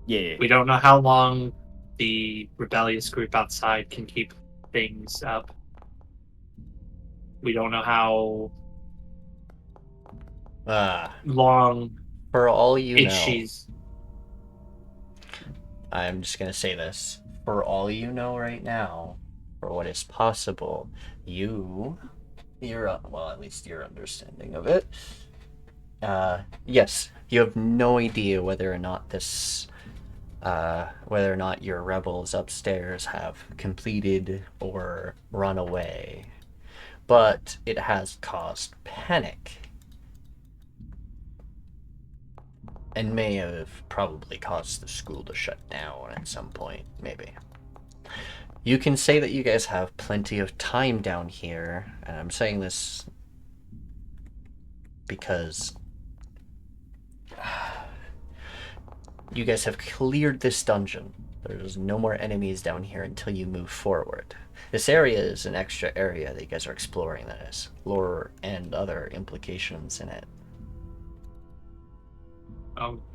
Yeah. we don't know how long the rebellious group outside can keep things up. We don't know how long For all you know, Itchi's. I'm just gonna say this. For all you know right now, for what is possible, your at least your understanding of it. Yes, you have no idea whether or not your rebels upstairs have completed or run away, but it has caused panic. And may have probably caused the school to shut down at some point, maybe. You can say that you guys have plenty of time down here, and I'm saying this because you guys have cleared this dungeon. There's no more enemies down here until you move forward. This area is an extra area that you guys are exploring that has lore and other implications in it.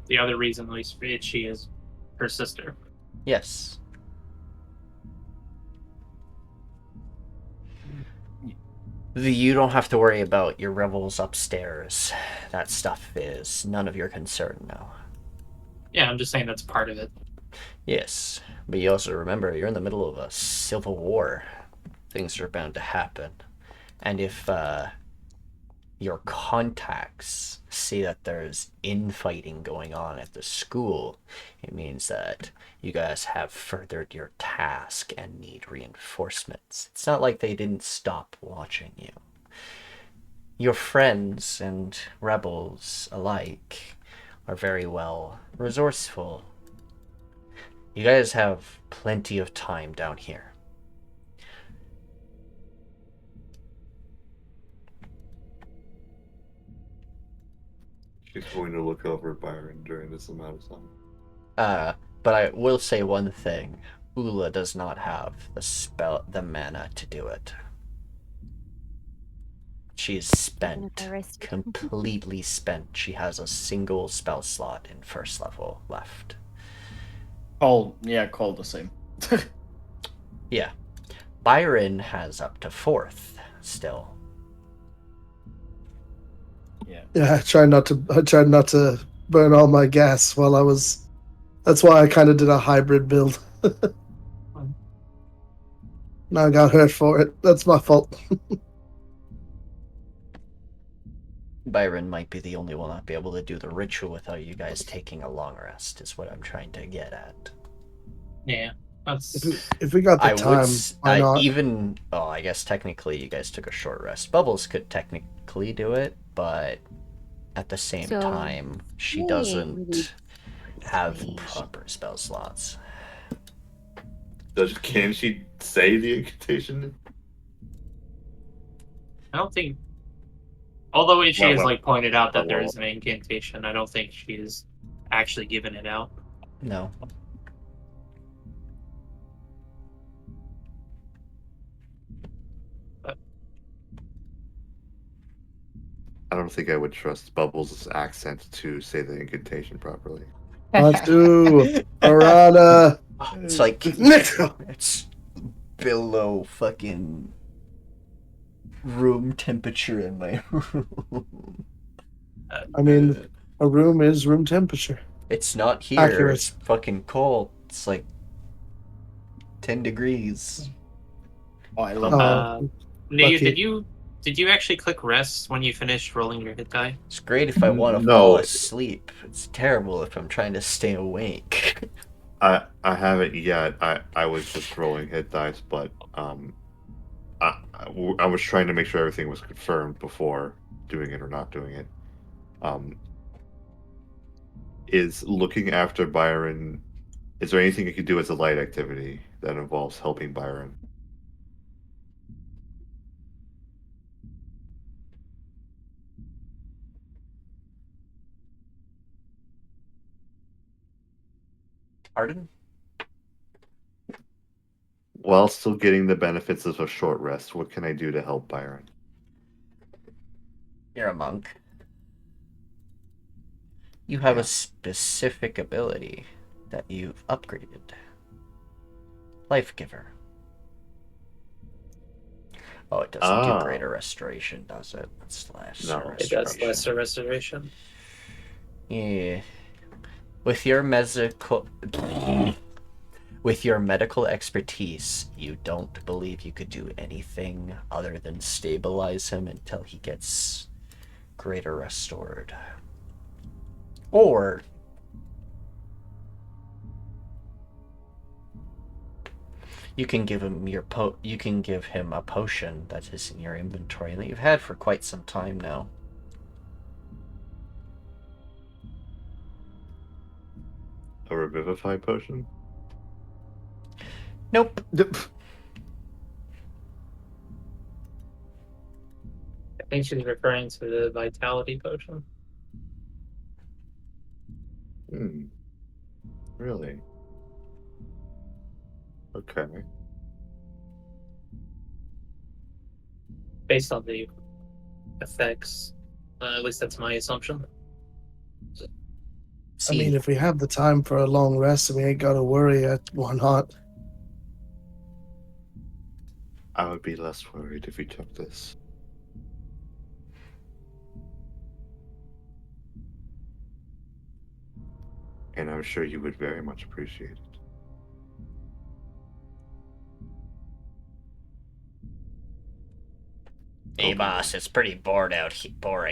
The other reason, at least for Itchi, is her sister. Yes. You don't have to worry about your rebels upstairs. That stuff is none of your concern now. Yeah, I'm just saying that's part of it. Yes, but you also remember you're in the middle of a civil war. Things are bound to happen. And if your contacts see that there's infighting going on at the school, it means that you guys have furthered your task and need reinforcements. It's not like they didn't stop watching you. Your friends and rebels alike are very well resourceful. You guys have plenty of time down here. She's going to look over Byron during this amount of time. But I will say one thing. Ulla does not have the mana to do it. She is spent, completely spent. She has a single spell slot in first level left. Koarl the same. Yeah. Byron has up to 4th still. Yeah, I tried not to burn all my gas while I was. That's why I kind of did a hybrid build. And I got hurt for it. That's my fault. Byron might be the only one not be able to do the ritual without you guys taking a long rest, is what I'm trying to get at. Yeah, that's. If we got the time, why not? I guess technically you guys took a short rest. Bubbles could technically do it, but at the same time, she doesn't have proper spell slots. Can she say the incantation? I don't think. Although Itchi has pointed out that there is an incantation, I don't think she's actually given it out. No. But I don't think I would trust Bubbles' accent to say the incantation properly. Let's do Arana. It's like it's below fucking room temperature in my room. I mean, a room is room temperature. It's not here. Accurate. It's fucking cold. It's like 10 degrees. Oh, I love that. Nooya, did you actually click rest when you finished rolling your hit die? It's great if I want to fall asleep. It's terrible if I'm trying to stay awake. I haven't yet. I was just rolling hit dice, but I was trying to make sure everything was confirmed before doing it or not doing it. Is looking after Byron, is there anything you could do as a light activity that involves helping Byron? Pardon? While still getting the benefits of a short rest, what can I do to help Byron? You're a monk. You have a specific ability that you've upgraded. Life Giver. Oh, it doesn't do greater restoration, does it? It's lesser restoration. It does lesser restoration. Yeah. With your medical expertise, you don't believe you could do anything other than stabilize him until he gets greater restored. Or you can give him a potion that is in your inventory and that you've had for quite some time now. A revivify potion? Nope. I think she's referring to the vitality potion. Really? Okay. Based on the effects, at least that's my assumption. I mean, if we have the time for a long rest and we ain't gotta worry, why not? I would be less worried if we took this. And I'm sure you would very much appreciate it. Hey, Okay. boss, it's pretty boring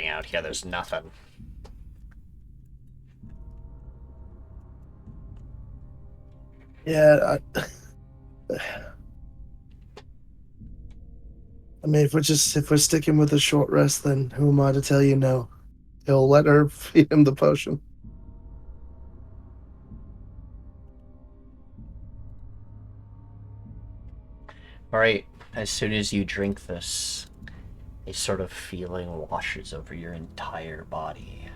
out here. There's nothing. Yeah, I mean, if we're sticking with a short rest, then who am I to tell you no? He'll let her feed him the potion. Alright, as soon as you drink this, a sort of feeling washes over your entire body.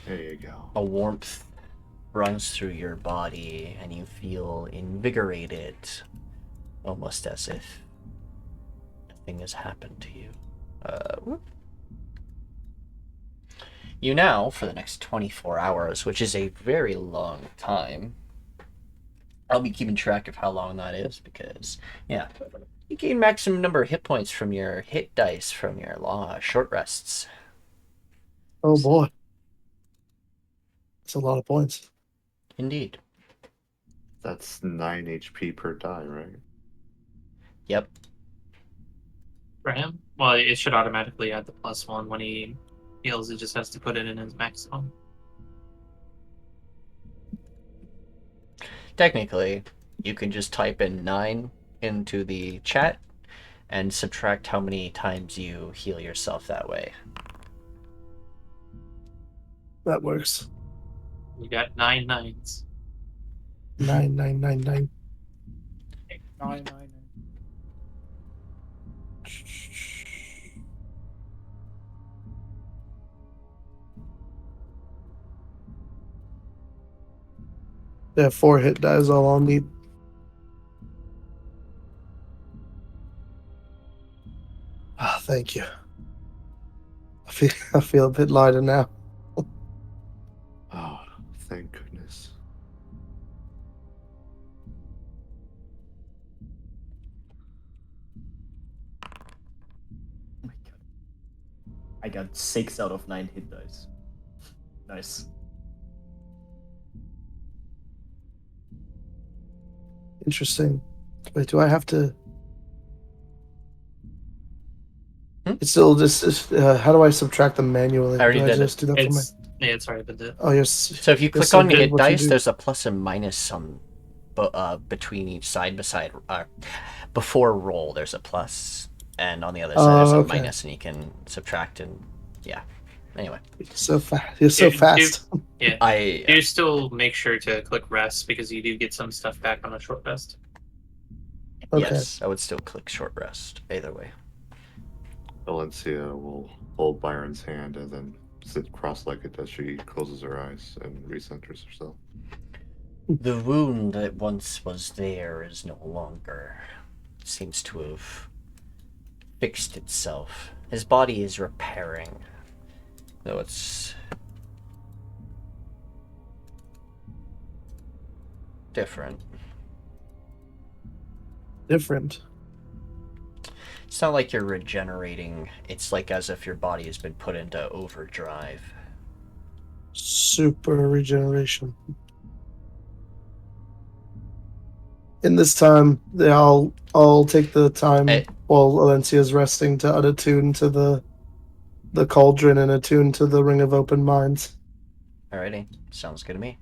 There you go. A warmth runs through your body, and you feel invigorated, almost as if nothing has happened to you. Whoop. You now, for the next 24 hours, which is a very long time, I'll be keeping track of how long that is, because, yeah, you gain maximum number of hit points from your hit dice from your short rests. Oh boy. That's a lot of points. Indeed. That's 9 HP per die, right? Yep. For him? Well, it should automatically add the +1 when he heals. It just has to put it in his maximum. Technically, you can just type in 9 into the chat and subtract how many times you heal yourself that way. That works. You got 9 nines. 9999. 999. Yeah, 4 hit die is all I'll need. Ah, thank you. I feel a bit lighter now. Oh, thank goodness. Oh my god. I got 6 out of 9 hit dice. Nice. Interesting. Wait, do I have to? Hmm? It's still just. How do I subtract them manually? I already do I did just do that for my? It's already been done. Oh, yes. So if you click so on good hit what you dice, do. there's a plus and minus between each side before roll there's a plus, and on the other side there's a okay. minus, and you can subtract, and yeah. Anyway, So fast. You're so fast. Yeah. You still make sure to click rest because you do get some stuff back on a short rest. Okay. Yes, I would still click short rest either way. Alencia will hold Byron's hand and then sit cross-legged as she closes her eyes and recenters herself. The wound that once was there is no longer. It seems to have fixed itself. His body is repairing, though it's different. Different. It's not like you're regenerating. It's like as if your body has been put into overdrive. Super regeneration. In this time, I'll take the time while Alencia's resting to attune to the cauldron and attune to the Ring of Open Minds. Alrighty, sounds good to me.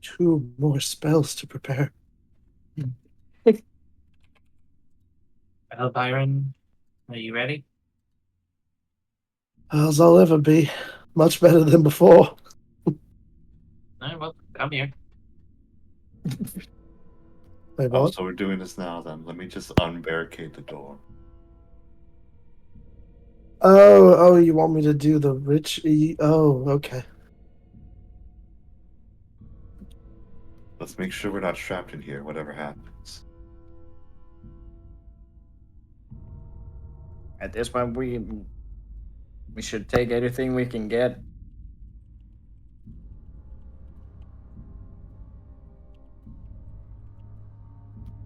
Two more spells to prepare. Well, Byron, are you ready? As I'll ever be. Much better than before. Alright, well, come here. Wait, Oh, what? so we're doing this now then. Let me just unbarricade the door. Oh, you want me to do the Oh, okay. Let's make sure we're not trapped in here, whatever happens. At this point, we should take anything we can get.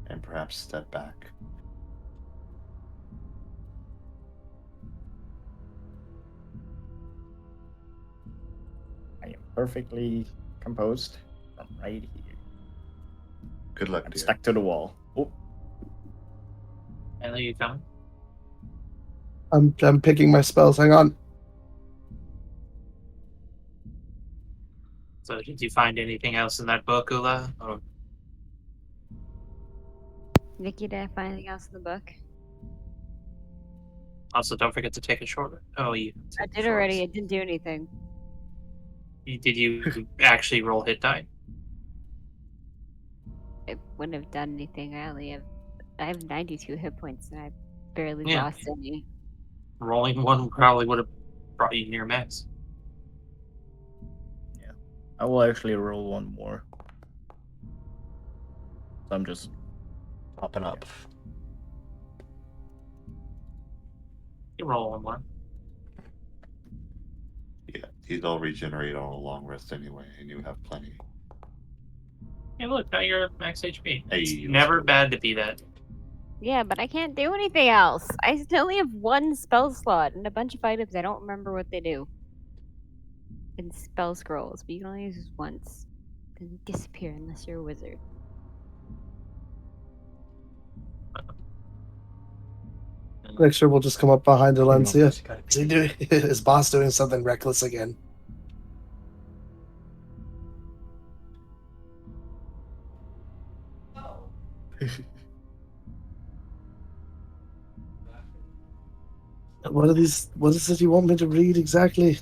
And perhaps step back. I am perfectly composed. I'm right here. Good luck, I'm dear. stuck to the wall. Oh, Ellie, you coming? I'm picking my spells. Hang on. So did you find anything else in that book, Ulla? Or Nikki, did I find anything else in the book? also, don't forget to take a short. Oh, you. I did already. It didn't do anything. Did you actually roll hit die? It wouldn't have done anything. I have 92 hit points and I barely Yeah. lost any. Rolling one probably would have brought you near max. I will actually roll one more. So I'm just Popping up. You roll on one. Yeah, these all regenerate on a long rest anyway, and you have plenty. Hey, look, now you're at max HP. It's Hey, never let's go. bad to be that. Yeah, but I can't do anything else. I only have one spell slot and a bunch of items. I don't remember what they do. In spell scrolls, but you can only use this once. Then disappear unless you're a wizard. Next year we'll just come up behind Alencia. Just gotta Is he doing? Is boss doing something reckless again? What are these? What is it you want me to read exactly?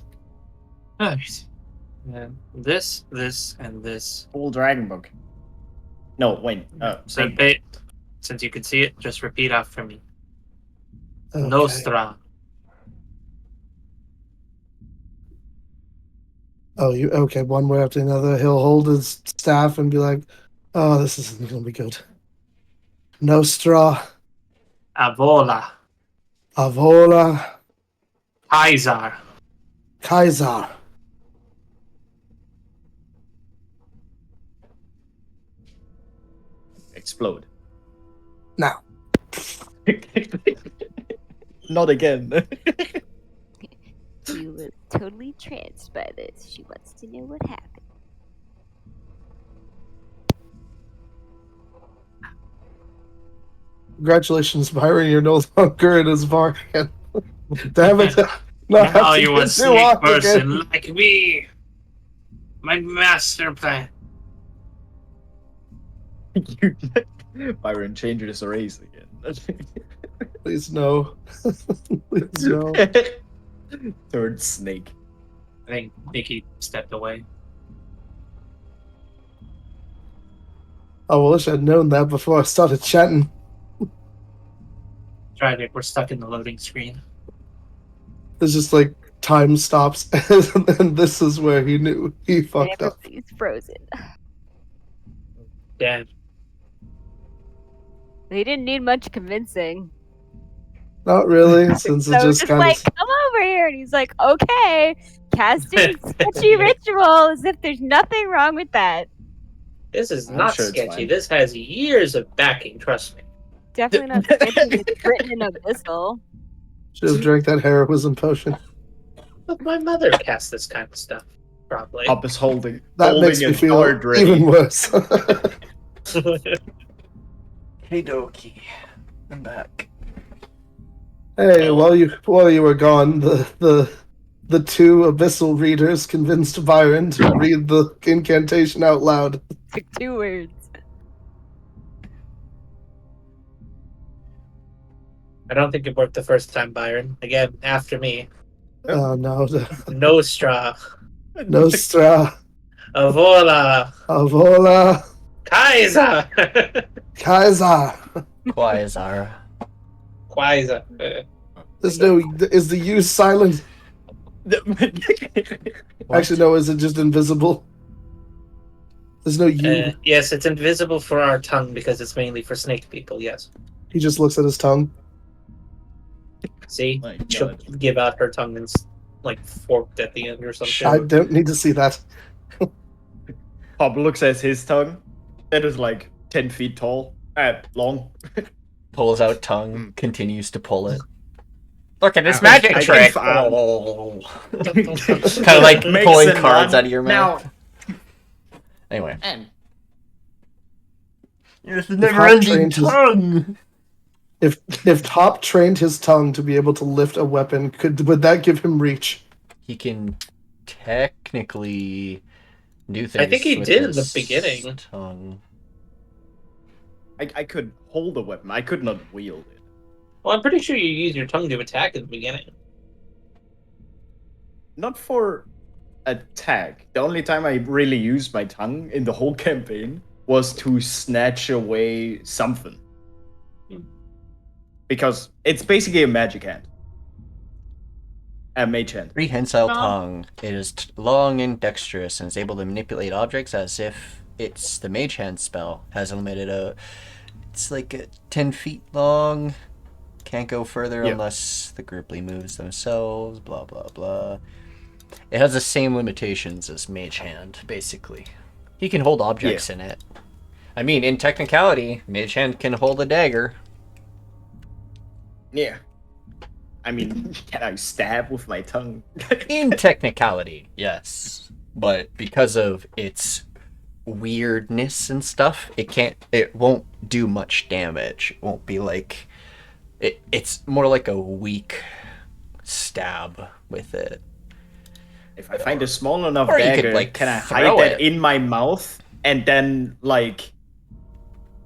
Alright. This, and this. full dragon book. No, wait. So, since you can see it, just repeat after me. Okay. Nostra. Oh, you okay? One way after another. He'll hold his staff and be like, "Oh, this isn't going to be good." Nostra, Avola. Avola, Kaisar. Kaiser. Explode. Now, Not again. She was totally tranced by this. She wants to know what happened. congratulations, Byron. You're no longer in his bargain. Damn it! Not Now have to you a get snake off person again. like me. My master plan. Byron changes his race again. Please no. Please no. Third snake. I think Nikki stepped away. I wish I'd known that before I started chatting. We're stuck in the loading screen. It's just like time stops, and then this is where he knew he And fucked up. everybody's frozen. Damn. They didn't need much convincing. Not really, since So it just just kind like, of. come over here, and he's like, okay, casting sketchy ritual, as if there's nothing wrong with that. This is I'm not sure it's sketchy. fine. This has years of backing, trust me. Definitely not sketchy. It's written in abyssal. Should have drank that heroism potion. But my mother cast this kind of stuff, probably. Hop is holding That makes me a feel dart ready. even worse. Hey Doki. I'm back. Hey, while you were gone, the two abyssal readers convinced Byron to read the incantation out loud. Took 2 words. I don't think it worked the first time, Byron. Again, after me. Oh no, Nostra. Nostra, Avola. Avola, Kaiser! Kaiser. Quasar. Kaiser. There's no. Is the U silent? Actually, no. Is it just invisible? There's no U. Yes, it's invisible for our tongue because it's mainly for snake people, yes. He just looks at his tongue. See? My She'll God. give out her tongue and like forked at the end or something. I don't need to see that. Pop looks at his tongue. That is like 10 feet tall. Long. Pulls out tongue, continues to pull it. Look at this I magic can trick! find- Kind of like Makes pulling it cards run. out of your mouth. Anyway. It's a Top never-ending trained his- tongue! If Top trained his tongue to be able to lift a weapon, would that give him reach? He can technically do things. I think he with did in the his beginning. Tongue. I could hold a weapon. I could not wield it. Well, I'm pretty sure you use your tongue to attack at the beginning. Not for attack. The only time I really used my tongue in the whole campaign was to snatch away something. Because it's basically a magic hand. A mage hand. Prehensile No. tongue. It is long and dexterous and is able to manipulate objects as if it's the mage hand spell. Has it's like 10 feet long. Can't go further Yeah. unless the group moves themselves. Blah blah blah. It has the same limitations as mage hand, basically. He can hold objects in it. I mean, in technicality, mage hand can hold a dagger. Yeah. I mean, can I stab with my tongue? In technicality, yes. But because of its weirdness and stuff, it won't do much damage. It won't be like it's more like a weak stab with it. If I find a small enough Or you could, dagger, like, can I throw hide that it. in my mouth and then like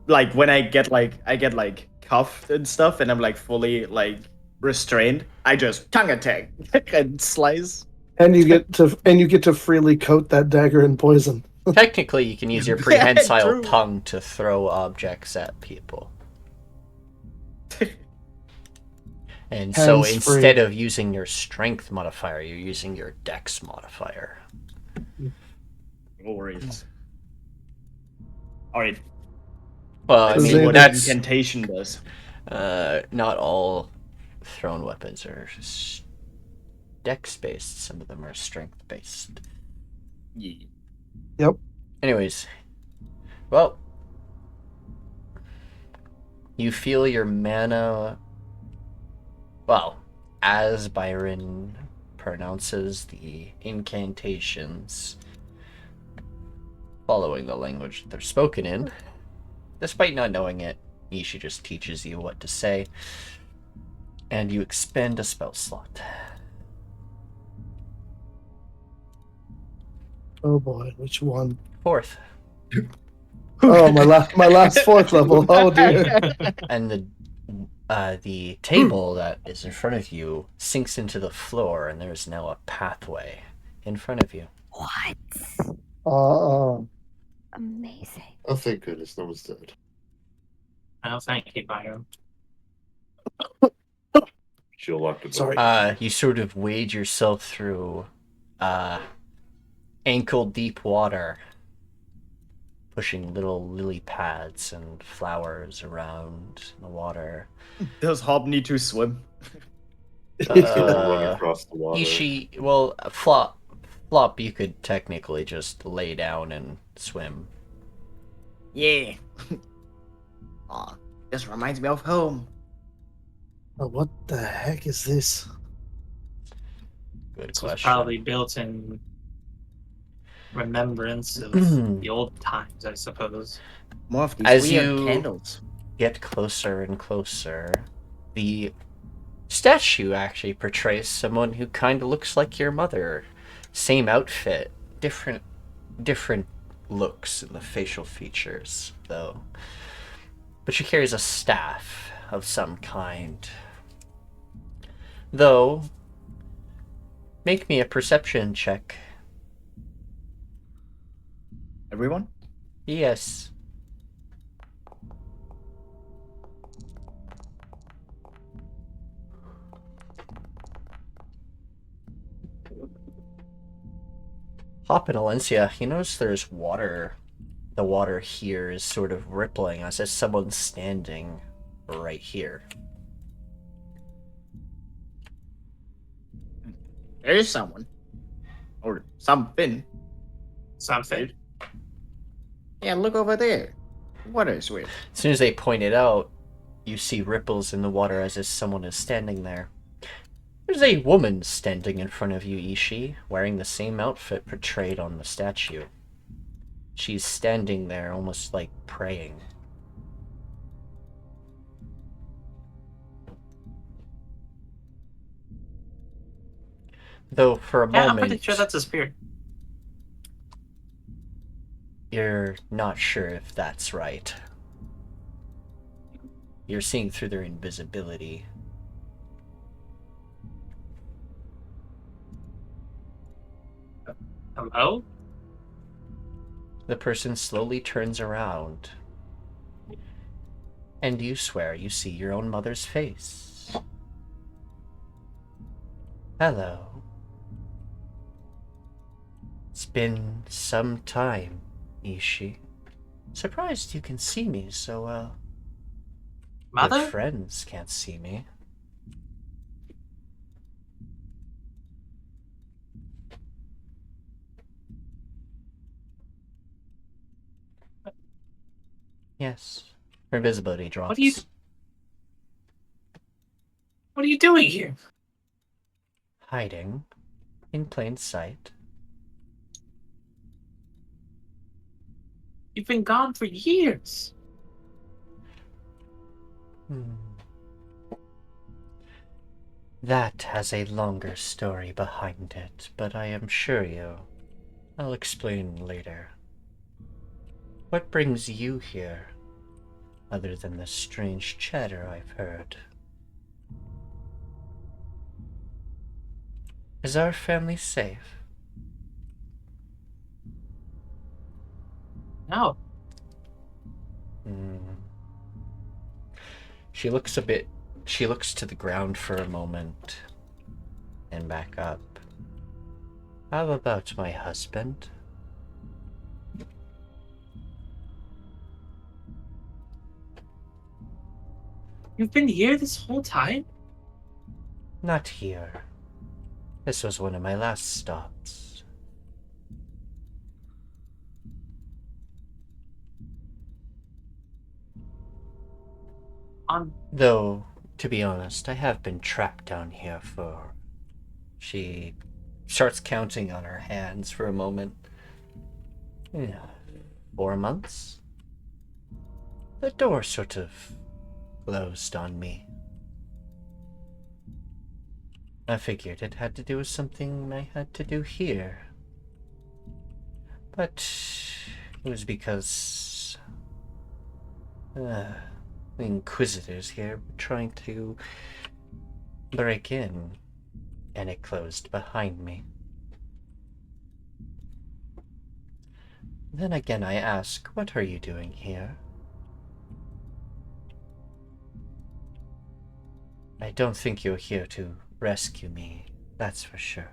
when I get cuffed and stuff and I'm like fully like restrained, I just tongue attack and slice. And you get to freely coat that dagger in poison. Technically, you can use your Yeah, prehensile true. tongue to throw objects at people. And so Hands-free. instead of using your strength modifier, you're using your dex modifier. No worries. Alright, Well, I let's see mean, what that's incantation does. not all thrown weapons are dex-based. Some of them are strength-based. Yeah. Anyways, well, you feel your mana. Well, as Biran pronounces the incantations following the language they're spoken in, despite not knowing it, Itshi just teaches you what to say, and you expend a spell slot. Oh boy, which one? Fourth. Oh, my last fourth level. Oh dear. And the table that is in front of you sinks into the floor, and there is now a pathway in front of you. What? Amazing. Oh, thank goodness, no one's dead. Oh, thank you, Byron. She'll lock the door. Sorry. You sort of wade yourself through ankle-deep water, pushing little lily pads and flowers around the water. Does Hob need to swim? Run across the water. Itshi, well, Flop, you could technically just lay down and swim. Yeah. Aw, this reminds me of home. Oh, what the heck is this? Good This was question. probably built in remembrance of the old times, I suppose. More of these As weird you- candles. Get closer and closer. The statue actually portrays someone who kind of looks like your mother. Same outfit, different looks in the facial features, though. But she carries a staff of some kind. Though, make me a perception check. Everyone? Yes. Hop and Alencia, you notice there's water. The water here is sort of rippling as if someone's standing right here. There is someone. Or something. Something. Yeah, look over there. What is weird? As soon as they point it out, you see ripples in the water as if someone is standing there. There's a woman standing in front of you, Itshi, wearing the same outfit portrayed on the statue. She's standing there almost like praying. Though for a Yeah, I'm moment, pretty sure that's a spirit. you're not sure if that's right. You're seeing through their invisibility. Hello? The person slowly turns around. And you swear you see your own mother's face. Hello. It's been some time, Itshi. Surprised you can see me so well. Mother? Your friends can't see me. Yes. Her invisibility drops. What are you doing here? Hiding in plain sight. You've been gone for years. That has a longer story behind it, but I am sure I'll explain later. What brings you here, other than the strange chatter I've heard? Is our family safe? No. She looks to the ground for a moment and back up. How about my husband? You've been here this whole time? Not here. This was one of my last stops. Though, to be honest, I have been trapped down here for... She starts counting on her hands for a moment. 4 months? The door sort of closed on me. I figured it had to do with something I had to do here. But it was because the Inquisitors here were trying to break in, and it closed behind me. Then again I ask, what are you doing here? I don't think you're here to rescue me, that's for sure.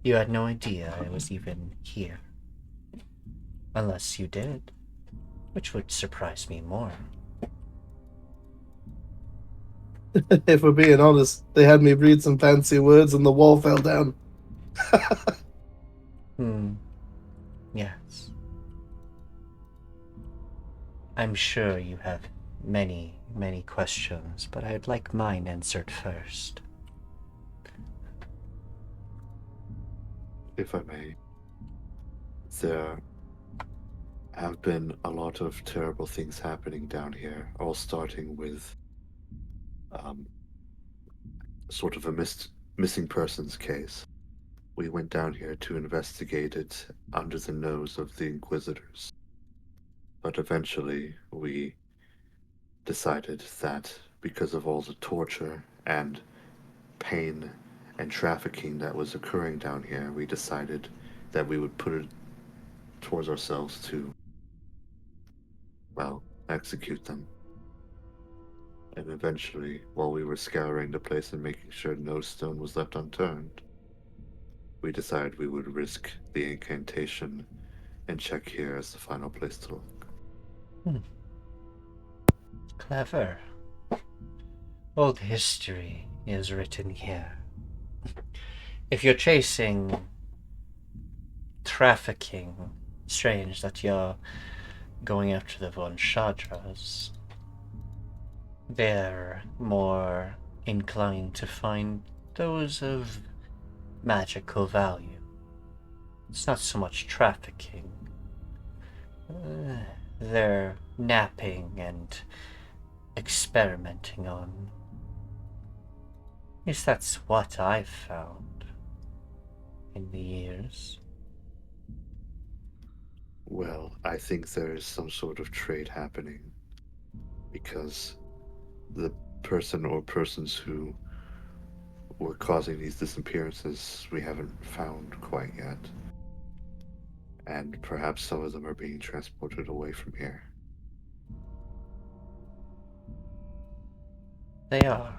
You had no idea I was even here. Unless you did, which would surprise me more. If we're being honest, they had me read some fancy words and the wall fell down. Yes. I'm sure you have many, many questions, but I'd like mine answered first. If I may, there have been a lot of terrible things happening down here, all starting with sort of a missing persons case. We went down here to investigate it under the nose of the Inquisitors. But eventually we decided that because of all the torture and pain and trafficking that was occurring down here, we decided that we would put it towards ourselves to, well, execute them. And eventually, while we were scouring the place and making sure no stone was left unturned, we decided we would risk the incantation and check here as the final place to look. Clever. Old history is written here. If you're chasing trafficking, strange that you're going after the Von Shadras. They're more inclined to find those of magical value. It's not so much trafficking. They're napping and experimenting on. At least that's what I've found in the years. Well, I think there is some sort of trade happening because the person or persons who were causing these disappearances we haven't found quite yet. And perhaps some of them are being transported away from here. They are.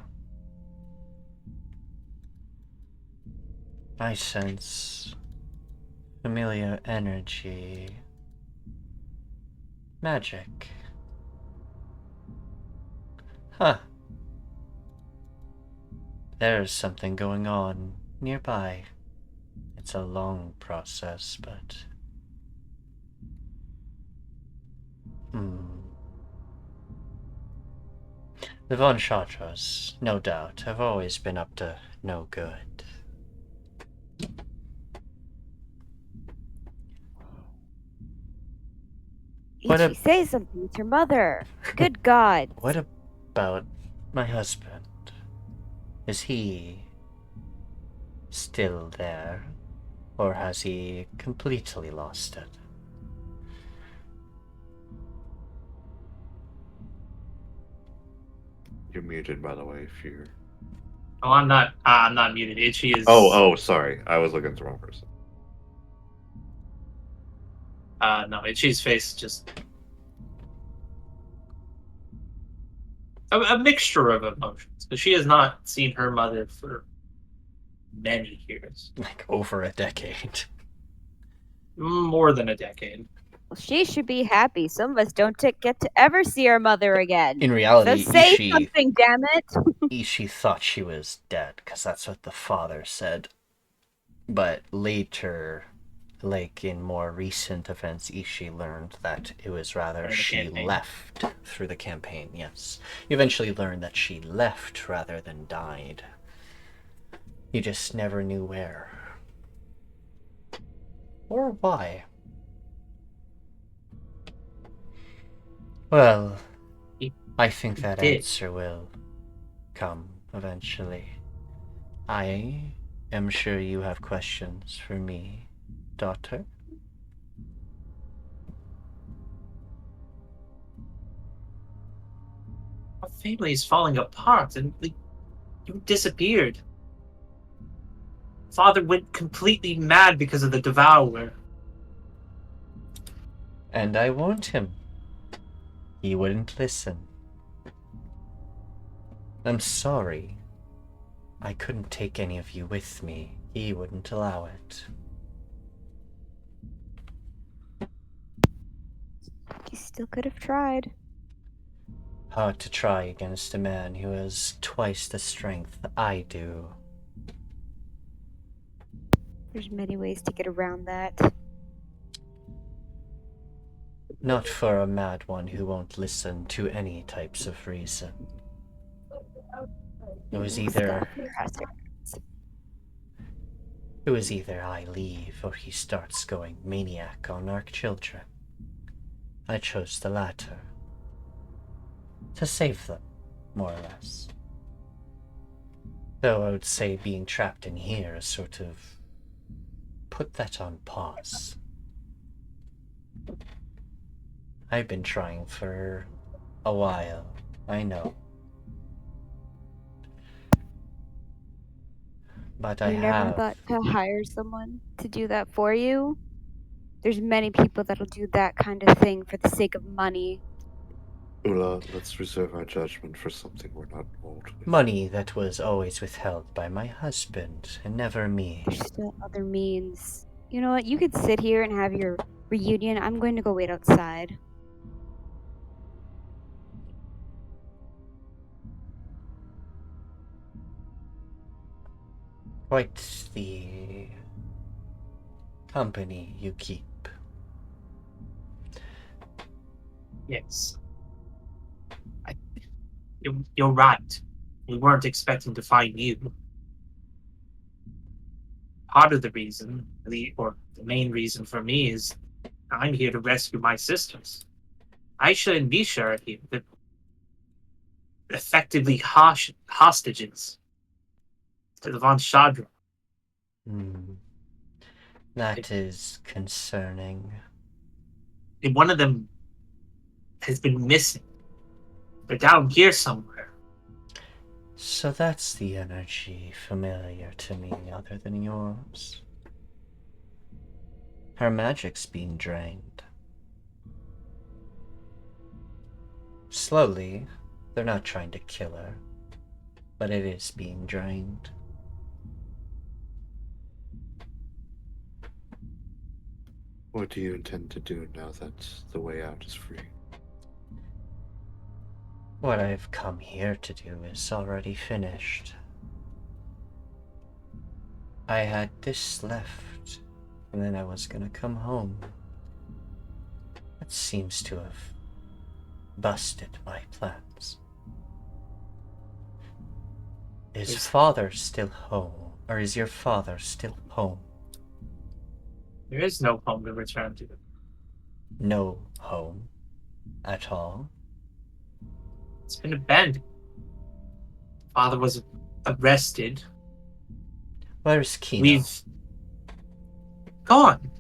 I sense familiar energy. Magic. Huh. There's something going on nearby. It's a long process, but... The Von Shadras, no doubt, have always been up to no good. What Itchi, say something. It's your mother. Good God. What about my husband? Is he still there? Or has he completely lost it? You're muted, by the way, if you're... Oh, I'm not muted. Itchy is... Oh, sorry. I was looking at the wrong person. No, Itchy's face just... A mixture of emotions. But she has not seen her mother for many years. Like over a decade. More than a decade. Well, she should be happy. Some of us don't get to ever see our mother again. In reality, So say something, damn it. Itchi thought she was dead, because that's what the father said. But later, like in more recent events, Itchi learned that it was rather she left through the campaign, yes. You eventually learned that she left rather than died. You just never knew where. Or why. Well, I think that answer will come eventually. I am sure you have questions for me, daughter. Our family is falling apart, and you disappeared. Father went completely mad because of the Devourer. And I warned him. He wouldn't listen. I'm sorry. I couldn't take any of you with me. He wouldn't allow it. You still could have tried. Hard to try against a man who has twice the strength I do. There's many ways to get around that. Not for a mad one who won't listen to any types of reason. It was either I leave or he starts going maniac on our children. I chose the latter. To save them, more or less. Though I would say being trapped in here is sort of put that on pause. I've been trying for a while, I know. But I You have... never thought to hire someone to do that for you? There's many people that'll do that kind of thing for the sake of money. Ulla, let's reserve our judgment for something we're not involved with. Money that was always withheld by my husband, and never me. There's still other means. You know what? You could sit here and have your reunion. I'm going to go wait outside. Quite the company you keep. Yes. You're right. We weren't expecting to find you. Part of the reason, or the main reason for me, is I'm here to rescue my sisters. Aisha and Nisha are here. They're effectively hostages to the Von Shadra. That is concerning. And one of them has been missing. They're down here somewhere. So that's the energy familiar to me, other than yours. Her magic's being drained. Slowly, they're not trying to kill her, but it is being drained. What do you intend to do now that the way out is free? What I've come here to do is already finished. I had this left, and then I was gonna come home. That seems to have busted my plans. Is father still home, or is your father still home? There is no home to return to. No home at all? It's been abandoned. Father was arrested. Where's Kino? We've gone.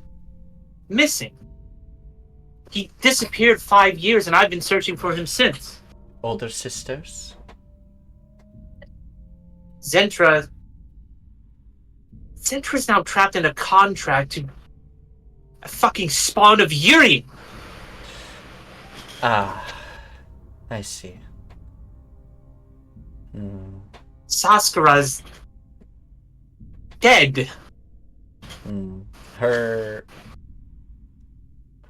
Missing. He disappeared 5 years and I've been searching for him since. Older sisters? Zentra's now trapped in a contract to a fucking spawn of Yuri. Ah, I see. Saskara's dead. Her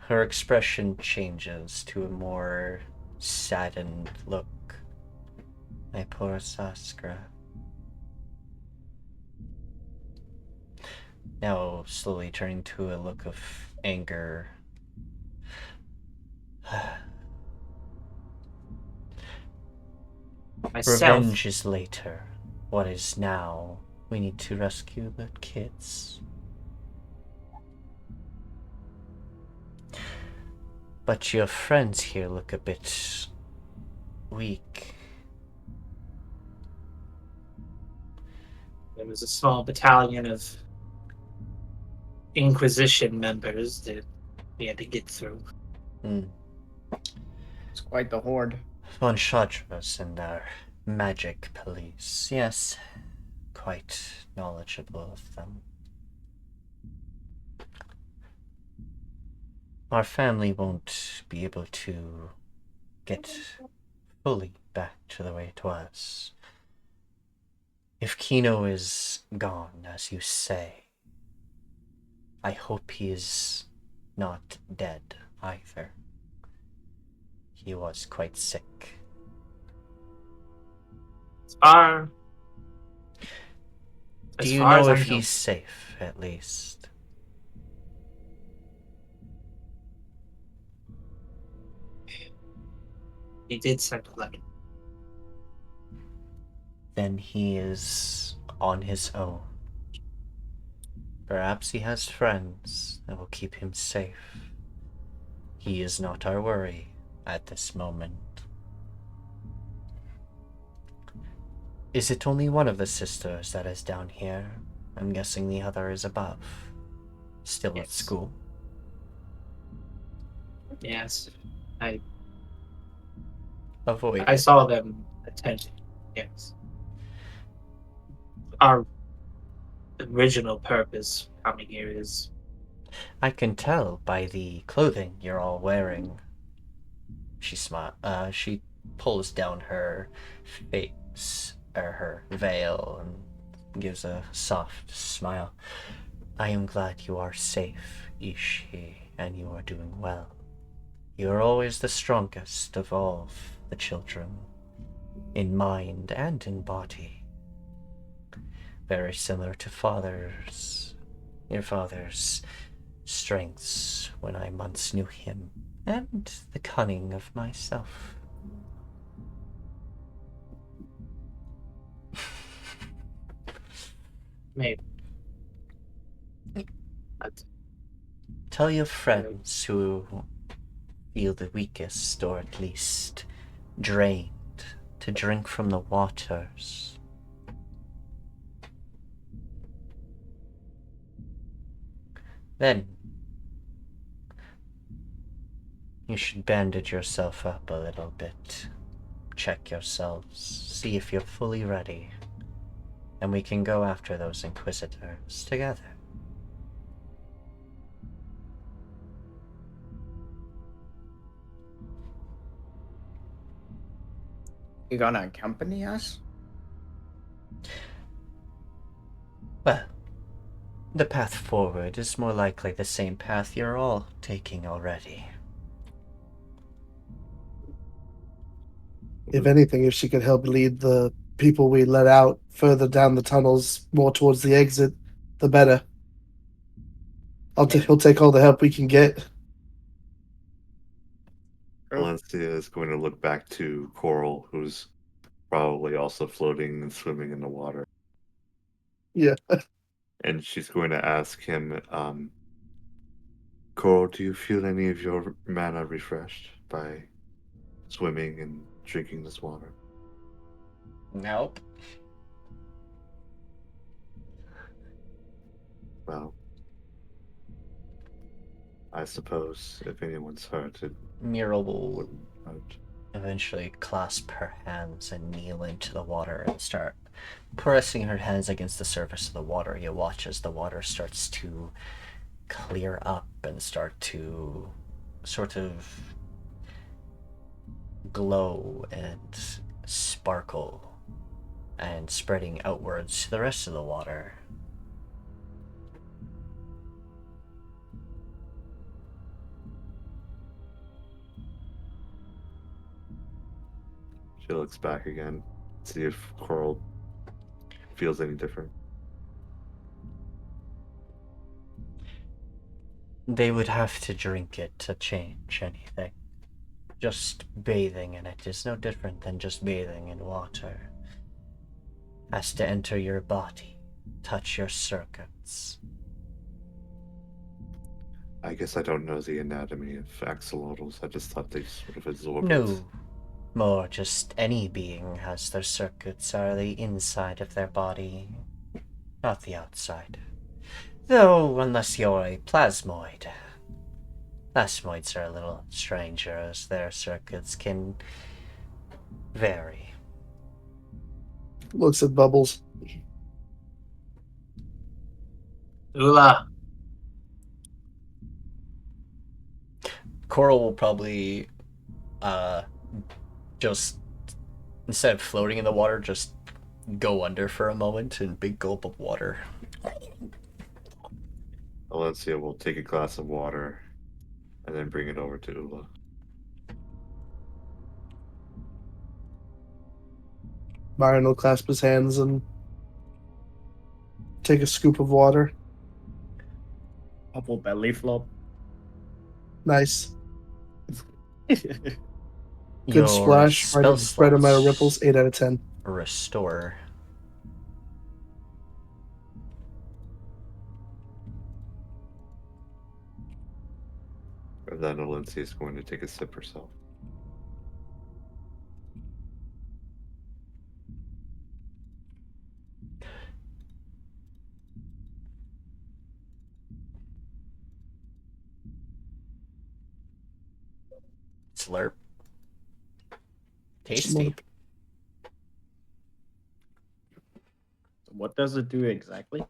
expression changes to a more saddened look. My poor Saskara. Now slowly turning to a look of anger. Myself. Revenge is later. What is now? We need to rescue the kids. But your friends here look a bit weak. There was a small battalion of Inquisition members that we had to get through. It's quite the horde. Von Shadras and our magic police. Yes, quite knowledgeable of them. Our family won't be able to get fully back to the way it was. If Kino is gone, as you say, I hope he is not dead either. He was quite sick. Do you know if he's safe, at least? He did send a letter. Then he is on his own. Perhaps he has friends that will keep him safe. He is not our worry at this moment. Is it only one of the sisters that is down here? I'm guessing the other is above. Still at school? Yes. Avoid I it. saw them attending. Yes. Our original purpose coming here is... I can tell by the clothing you're all wearing. She pulls down her face, or her veil, and gives a soft smile. I am glad you are safe, Itshi, and you are doing well. You are always the strongest of all the children, in mind and in body. Very similar to your father's strengths when I once knew him, and the cunning of myself. Maybe. But Tell your friends who feel the weakest, or at least drained, to drink from the waters. Then you should bandage yourself up a little bit. Check yourselves, see if you're fully ready, and we can go after those Inquisitors together. You gonna accompany us? Well, the path forward is more likely the same path you're all taking already. If anything, if she could help lead the people we let out further down the tunnels, more towards the exit, the better. He'll take all the help we can get. Alencia is going to look back to Koarl, who's probably also floating and swimming in the water. Yeah. And she's going to ask him, Koarl, do you feel any of your mana refreshed by swimming and drinking this water? Nope. Well, I suppose if anyone's hurt, it Mira will wouldn't hurt. eventually clasp her hands and kneel into the water and start pressing her hands against the surface of the water. You watch as the water starts to clear up and start to sort of glow and sparkle and spreading outwards to the rest of the water. She looks back again, see if Koarl feels any different. They would have to drink it to change anything. Just bathing in it is no different than just bathing in water. Has to enter your body, touch your circuits. I guess I don't know the anatomy of axolotls. I just thought they sort of absorbed it. No, more just any being has their circuits are the inside of their body, not the outside. Though, unless you're a plasmoid. Plasmoids are a little stranger as their circuits can vary. Looks at Bubbles. Ulla, Koarl will probably just, instead of floating in the water, just go under for a moment and big gulp of water. Alencia will take a glass of water and then bring it over to Ulla. Biran will clasp his hands and take a scoop of water. Couple belly flop. Nice. Good Your splash. Right, right amount of ripples. 8 out of 10. Restore. And then Alencia is going to take a sip herself. Slurp. Tasty. What does it do exactly?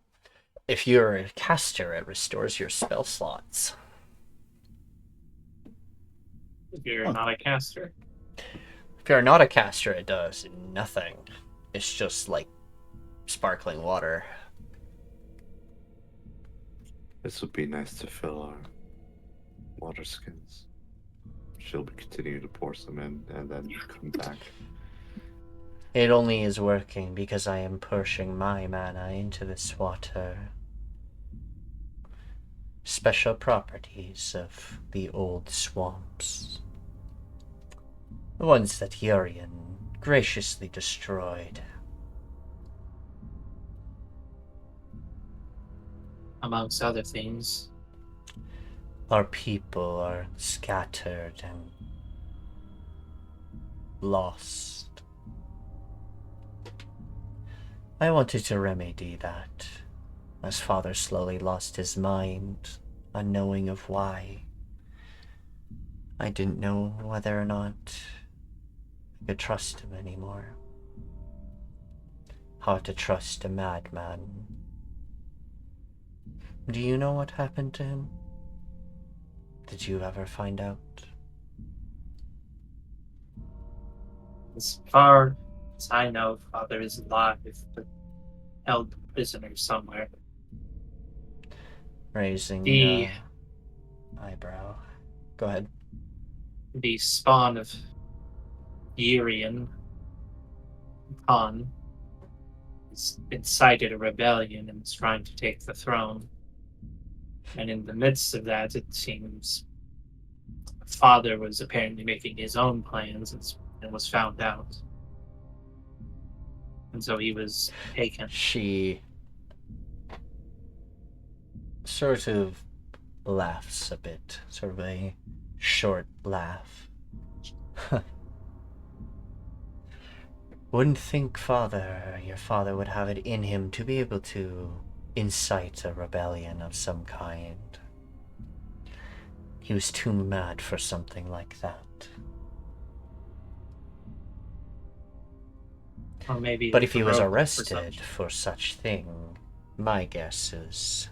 If you're a caster, it restores your spell slots. If you're not a caster. If you're not a caster, it does nothing. It's just like sparkling water. This would be nice to fill our water skins. She'll continue to pour some in and then come back. It only is working because I am pushing my mana into this water. Special properties of the old swamps. The ones that Yurian graciously destroyed. Amongst other things. Our people are scattered and lost. I wanted to remedy that, as Father slowly lost his mind, unknowing of why. I didn't know whether or not I could trust him anymore. How to trust a madman. Do you know what happened to him? Did you ever find out? As far as I know, Father is alive, but held prisoner somewhere. Raising The eyebrow. Go ahead. the spawn of Urian Khan has incited a rebellion and is trying to take the throne. And in the midst of that, it seems Father was apparently making his own plans and was found out. And so he was taken. She sort of laughs a bit, sort of a short laugh. Wouldn't think your father would have it in him to be able to incite a rebellion of some kind. He was too mad for something like that. Or maybe But if he was provoked for arrested such. for such thing, my guess is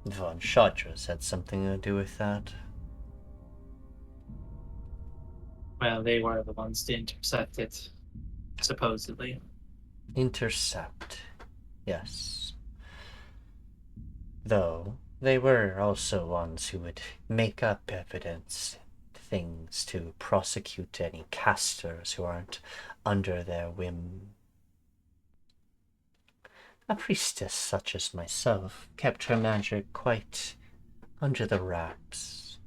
Von Chadra's had something to do with that. Well, they were the ones to intercept it, supposedly. Intercept. Yes. Though, they were also ones who would make up evidence, things to prosecute any casters who aren't under their whim. A priestess such as myself kept her magic quite under the wraps.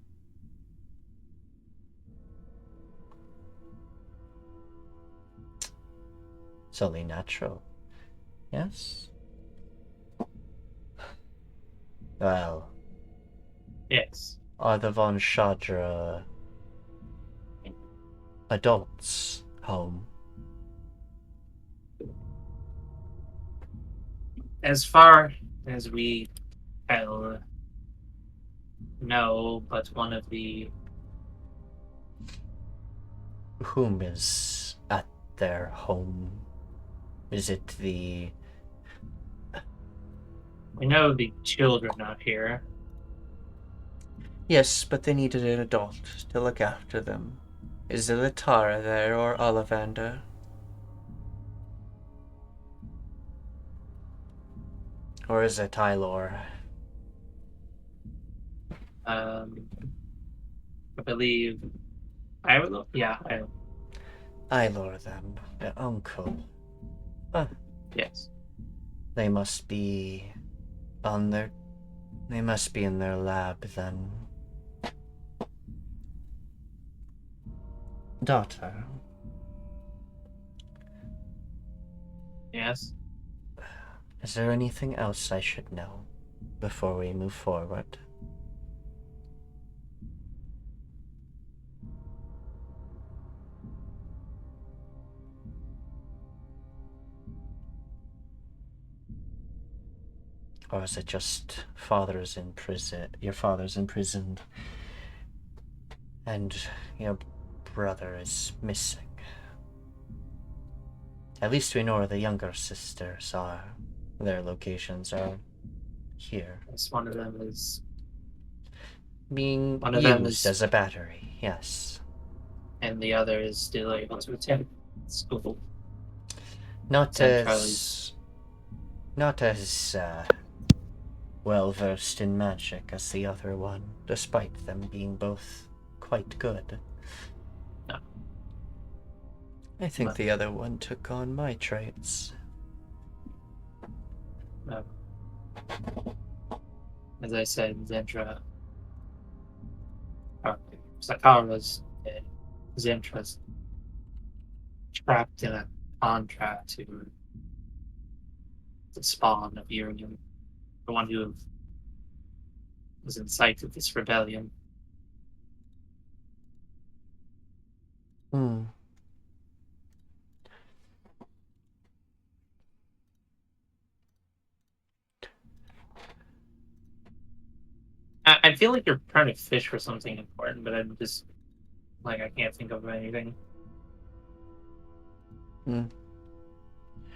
It's only natural. Yes? Well, Yes. are the Von Chadra adults home? As far as we tell, no, but one of the Whom is at their home? Is it the... we know the children are here. Yes, but they needed an adult to look after them. Is Ilitara there or Ollivander? Or is it Tylor? I believe I would yeah, Tylor them, their uncle. yes. They must be on their... They must be in their lab then. Daughter, Yes. is there anything else I should know before we move forward? Or is it just father's in prison, your father's imprisoned, and your brother is missing? At least we know where the younger sisters are. Their locations are here. Yes, one of them is being One of them used is- as a battery, yes. And the other is still able to attend school. Not Centrali's- as well versed in magic as the other one, despite them being both quite good. No. I think But- the other one took on my traits. As I said, Zentra. Sakara's dead. Zentra's trapped in a contract to the spawn of Urium, the one who was incited this rebellion. Hmm. I feel like you're trying to fish for something important, but I'm just like I can't think of anything.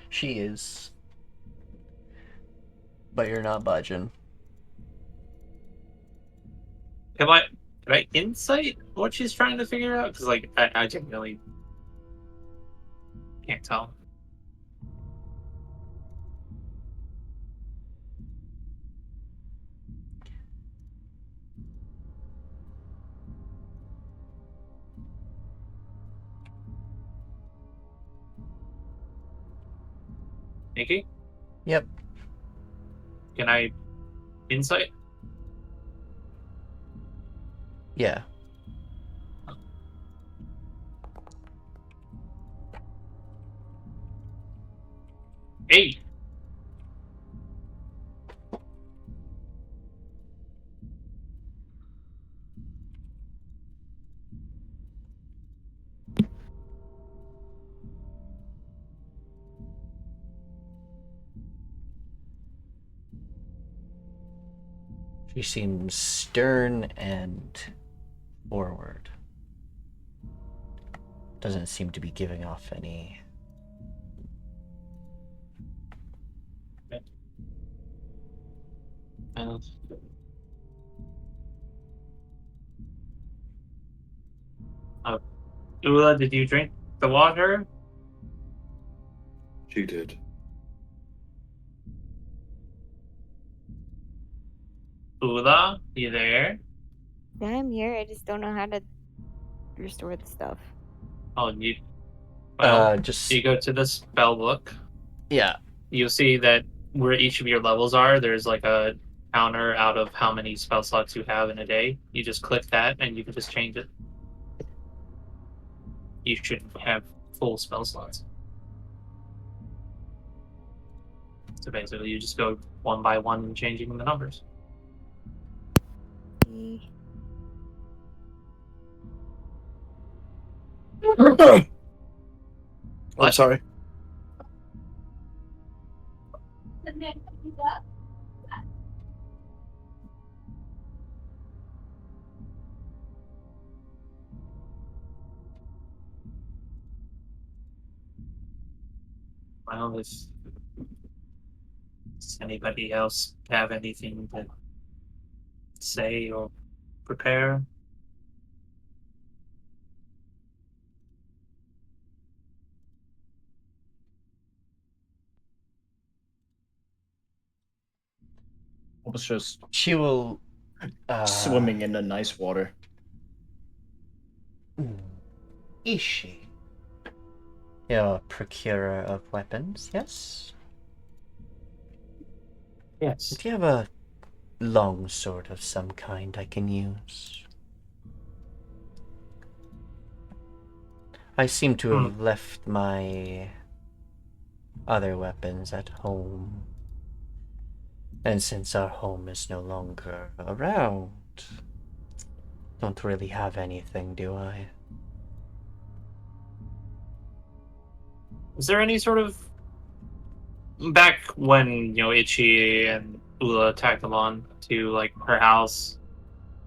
She is. But you're not budging. Can I insight what she's trying to figure out? Because like I genuinely can't tell. Nikki, Yep. can I insight? Yeah. Eight. She seems stern and forward. Doesn't seem to be giving off any. Ulla, did you drink the water? She did. Ulla, you there? I'm here. I just don't know how to restore the stuff. Oh, you. Well, Just you go to the spell book. yeah. You'll see that where each of your levels are, there's like a counter out of how many spell slots you have in a day. You just click that and you can just change it. You should have full spell slots. So basically, you just go one by one changing the numbers. I'm What? sorry. Well, if does anybody else have anything to say or prepare? I was just She will swimming in the nice water. Itshi. You're a procurer of weapons, yes? Yes. Do you have a long sword of some kind I can use? I seem to have left my other weapons at home. And since our home is no longer around, don't really have anything, do I? Is there any sort of back when Itchi and Ulla attacked them on to like her house?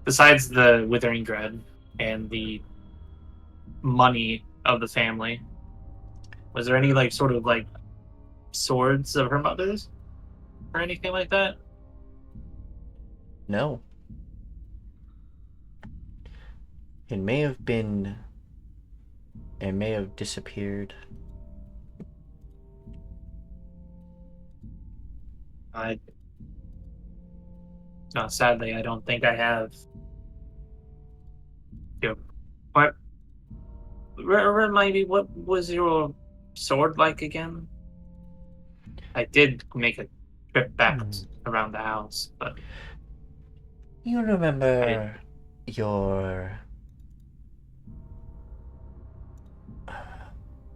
Besides the Withering Dread and the money of the family, was there any like sort of like swords of her mother's or anything like that? No. It may have been. It may have disappeared. No, sadly, I don't think I have. What? Remind me, what was your sword like again? I did make a trip back around the house, but You remember your.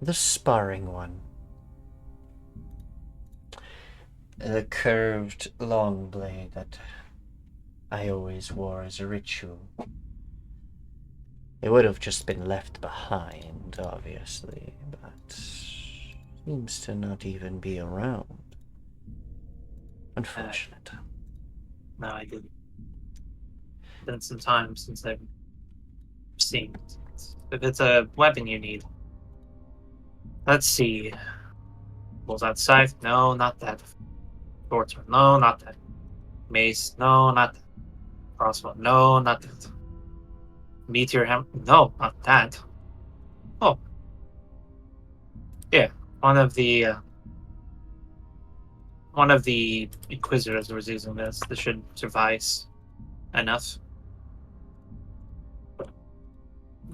The sparring one. The curved long blade that I always wore as a ritual. It would have just been left behind, obviously, but seems to not even be around. Unfortunate. no, I didn't. Been some time since I've seen it. If it's a weapon you need, let's see. Was that scythe? No, not that. Swordsman? No, not that. Mace? No, not that. Crossbow? No, not that. Meteor hammer? No, not that. Oh, yeah, one of the Inquisitors was using this. This should suffice enough.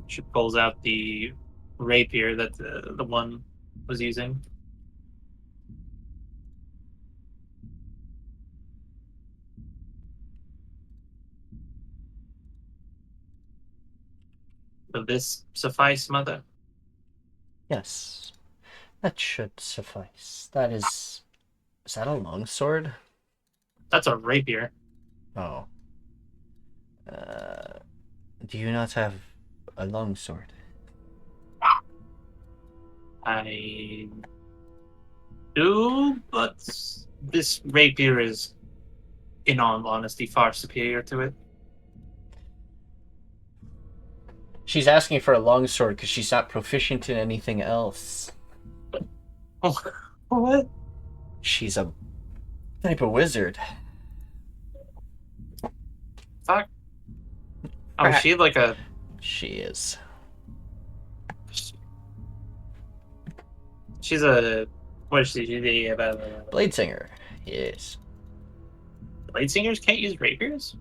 She pulls out the rapier that the one was using. Will this suffice, Mother? Yes, that should suffice. That is. Is that a longsword? That's a rapier. Oh. Do you not have a longsword? I do, but this rapier is, in all honesty, far superior to it. She's asking for a longsword because she's not proficient in anything else. Oh, what? She's a type of wizard. Fuck. Oh, is she like a... She is. She's a... What is she? She's Blade singer. Yes. Blade singers can't use rapiers?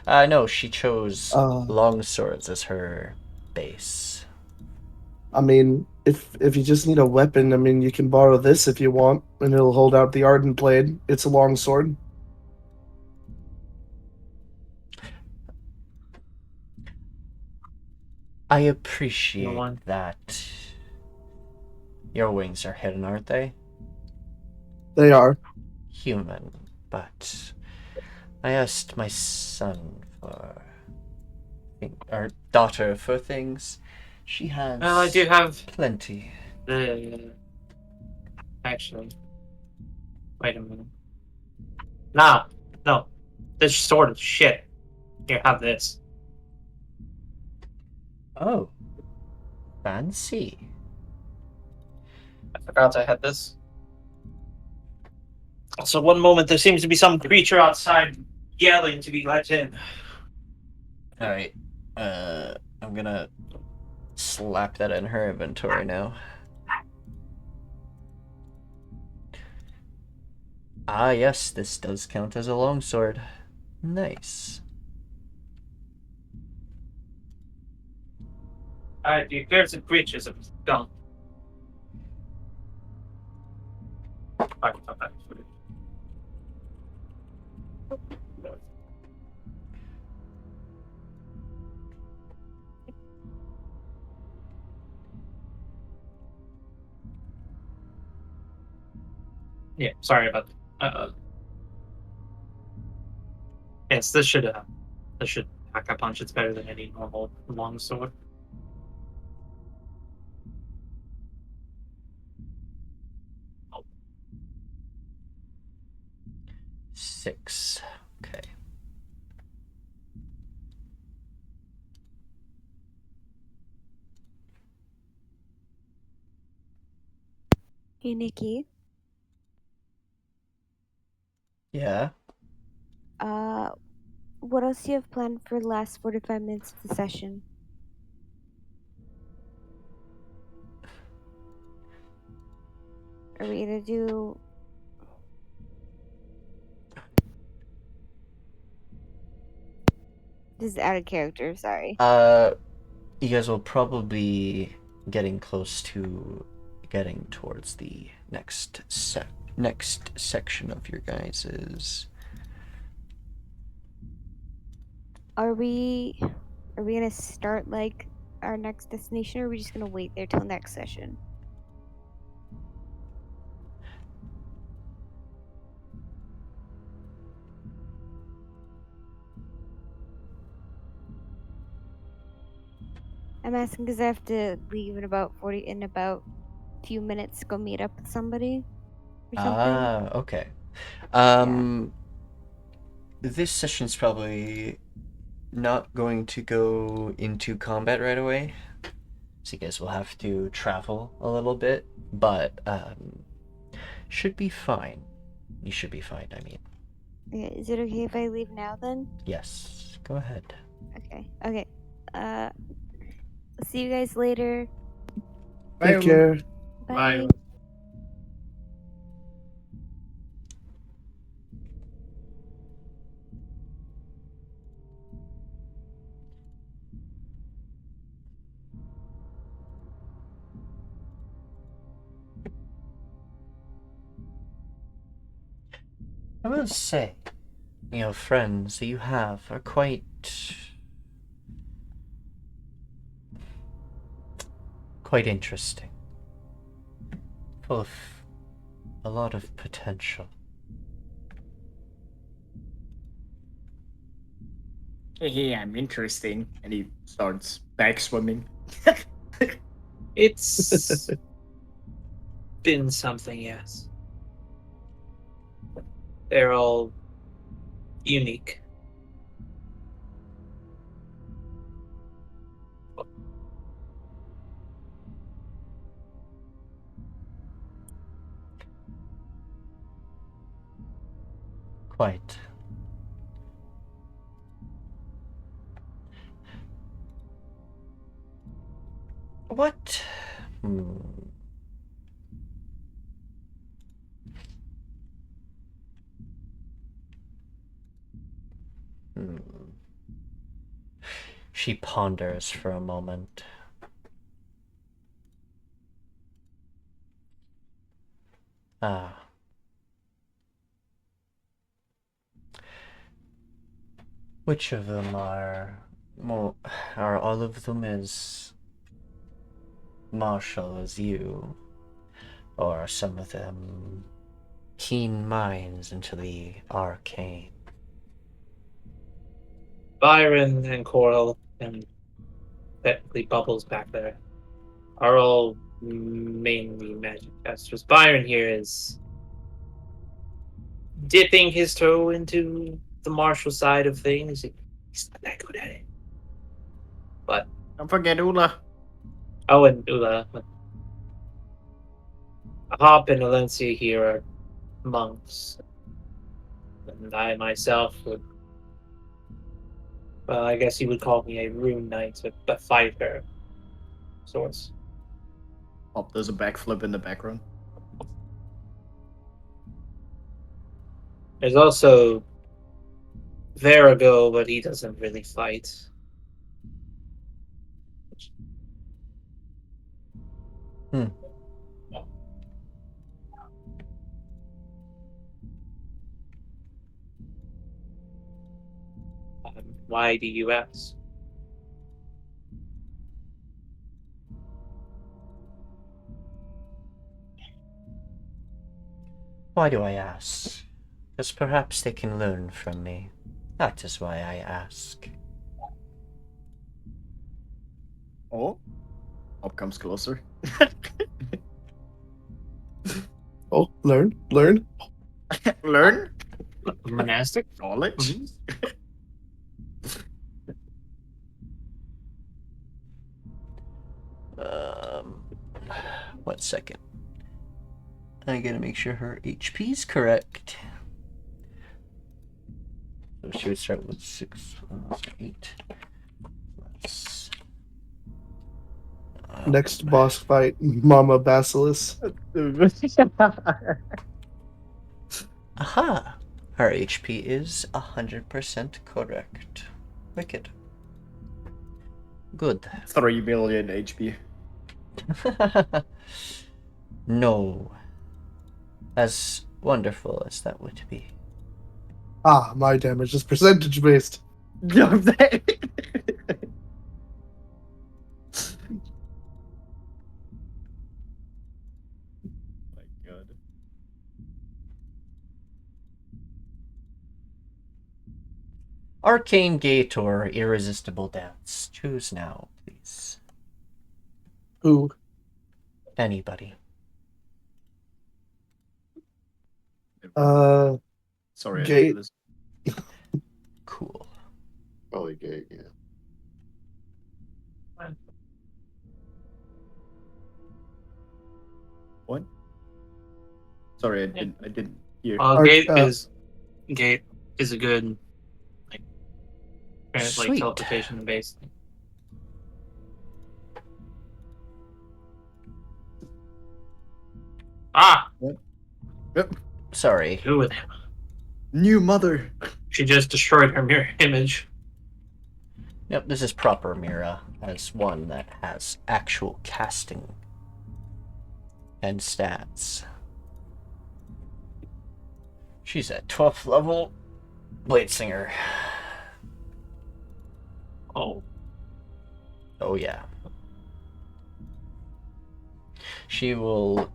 No, she chose Uh, longswords as her base. I mean, if you just need a weapon, I mean, you can borrow this if you want, and it'll hold out the Ardent Blade. It's a long sword. I appreciate one. that. Your wings are hidden, aren't they? They are. Human, but I asked my son for, or daughter for things. She has. Well, I do have plenty. the... Actually... Wait a minute. Nah, no. This sword is shit. Here, have this. Oh, fancy. I forgot I had this. Also, one moment there seems to be some creature outside yelling to be let in. All right. I'm gonna slap that in her inventory now. Ah, yes, this does count as a longsword. Nice. Alright, the appearance of creatures have gone. Alright, come back. Yeah, sorry about that. Yes, this should pack a punch. It's better than any normal longsword. Oh. 6. Okay. Hey, Nikki. Yeah. What else do you have planned for the last 45 minutes of the session? Are we gonna do? This is out of character. Sorry. You guys will probably getting close to getting towards the next section of your guys's. Are we gonna start like our next destination, or are we just gonna wait there till next session? I'm asking because I have to leave in about a few minutes to go meet up with somebody or something. Okay. This session's probably not going to go into combat right away. So you guys will have to travel a little bit, but should be fine. You should be fine, I mean. Yeah, is it okay if I leave now then? Yes, go ahead. Okay. Okay. See you guys later. Take care. Bye. Bye. I will say, friends that you have are quite interesting. Full of a lot of potential. Hey, I'm interesting. And he starts back swimming. It's been something, yes. They're all unique. Quite. What? She ponders for a moment. Which of them are all of them as martial as you? Or are some of them keen minds into the arcane? Biran and Koarl, and technically Bubbles back there, are all mainly magic casters. Biran here is dipping his toe into the martial side of things. He's not that good at it. But Don't forget Ulla. oh, and Ulla. Hop and Alencia here are monks. And I myself would, well, I guess you would call me a rune knight, a fighter. Sorts. Pop does a backflip in the background. There's also Verigo, but he doesn't really fight. Why do you ask? Why do I ask? Because perhaps they can learn from me. That is why I ask. Oh? Pop comes closer. Oh, learn. Learn? Monastic? Knowledge? One second. I gotta make sure her HP's correct. So she would start with 6, 8. Plus Next boss fight, Mama Basilis. Aha! Her HP is 100% correct. Wicked. Good. 3 million HP. No. As wonderful as that would be. Ah, my damage is percentage based. My God. Arcane Gate or Irresistible Dance? Choose now, please. Ooh. Anybody. Sorry, I Gate. did this. Cool. Probably gay, yeah. What? Sorry, I didn't hear. Gate uh, is a good like Sweet. teleportation based. Ah, Sorry. who with him? New mother. She just destroyed her mirror image. Yep, this is proper Mira, as one that has actual casting and stats. She's at 12th level Blade Singer. Oh, Oh yeah. She will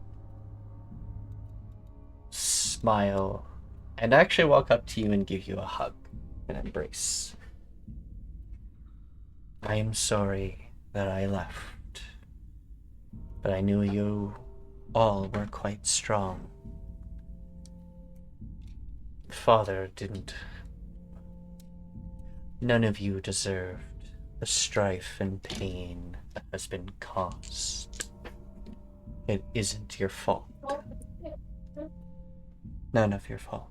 smile and actually walk up to you and give you a hug and embrace. I am sorry that I left, but I knew you all were quite strong. Father didn't. None of you deserved the strife and pain that has been caused. It isn't your fault. None of your fault.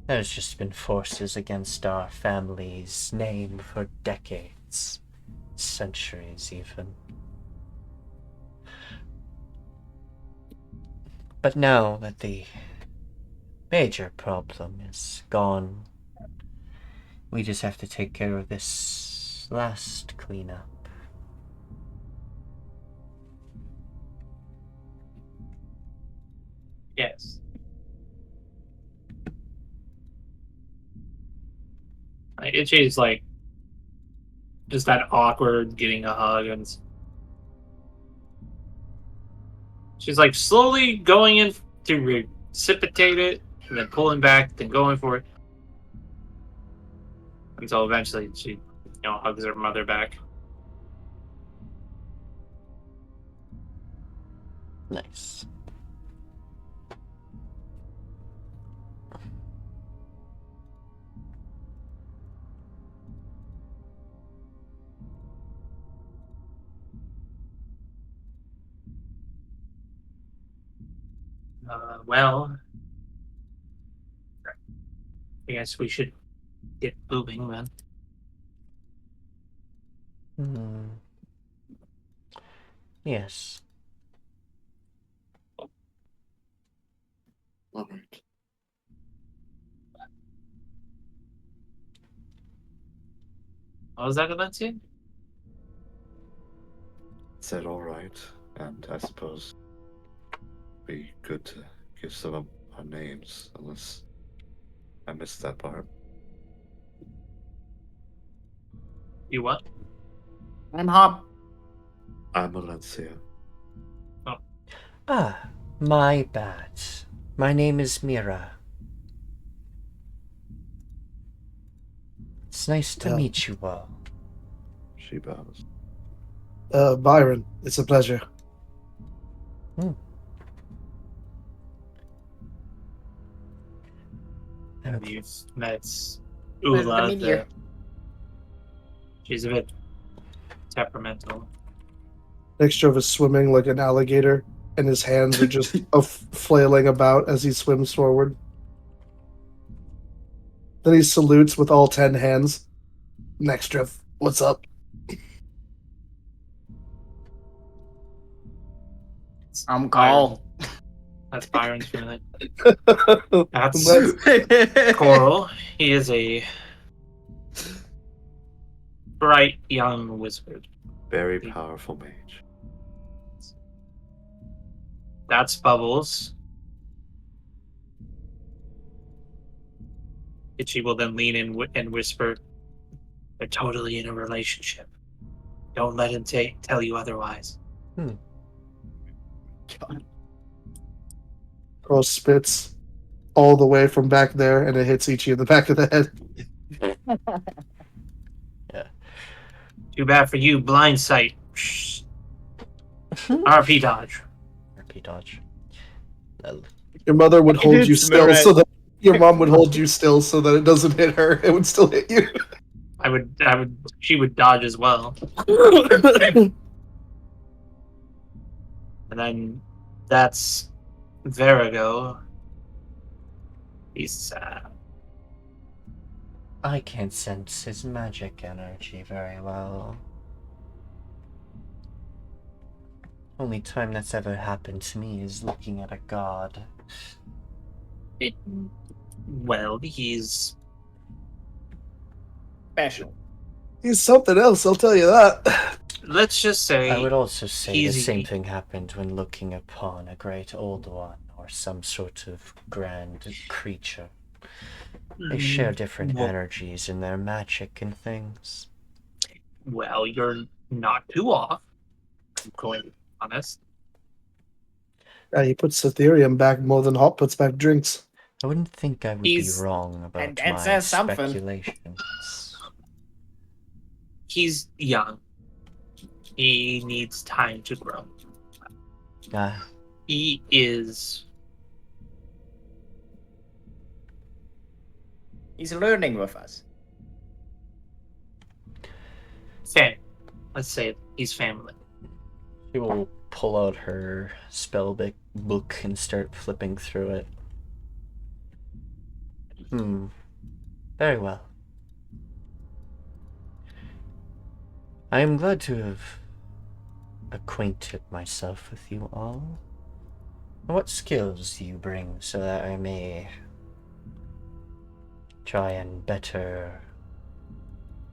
There's just been forces against our family's name for decades, centuries even. But now that the major problem is gone, we just have to take care of this last cleanup. yes. Itchy's like just that awkward getting a hug, and she's like slowly going in to precipitate it, and then pulling back, then going for it, until eventually she, hugs her mother back. Nice. Well, I guess we should get moving then. Yes. All right. What was that, Alencia? Said all right, and I suppose be good to give some of our names, unless I missed that part. You what? I'm Hop. I'm Alencia. Ah, my bad. My name is Mira. It's nice to meet you all. She bows. Byron, it's a pleasure. You've met Ulla. She's a bit temperamental. Mixture of his swimming like an alligator, and his hands are just flailing about as he swims forward. Then he salutes with all 10 hands. Nextrev, what's up? I'm Koarl. That's Byron's family. That's That's Koarl. He is a bright young wizard. Very powerful mage. That's Bubbles. Itchi will then lean in and whisper, "They're totally in a relationship. Don't let him tell you otherwise." Girl spits all the way from back there, and it hits Ichi in the back of the head. Yeah. Too bad for you, blind sight. RP dodge. RP dodge. Lol. Your mother would hold you It's still right. so that your mom would hold you still so that it doesn't hit her. It would still hit you. She would dodge as well. And then that's Verigo. He's sad. I can't sense his magic energy very well. Only time that's ever happened to me is looking at a god. Well, he's Special. He's something else, I'll tell you that. let's just say I would also say the he's- same thing happened when looking upon a great old one or some sort of grand creature. They share different Well- energies in their magic and things. Well, you're not too off. I'm going to be honest. Yeah, he puts Ethereum back more than Hop puts back drinks. I wouldn't think I would He's- be wrong about and that my says something. speculations. He's young. He needs time to grow. Ah, He is He's learning with us. family. Let's say he's family. she will pull out her book and start flipping through it. Very well. I am glad to have acquainted myself with you all. What skills do you bring so that I may try and better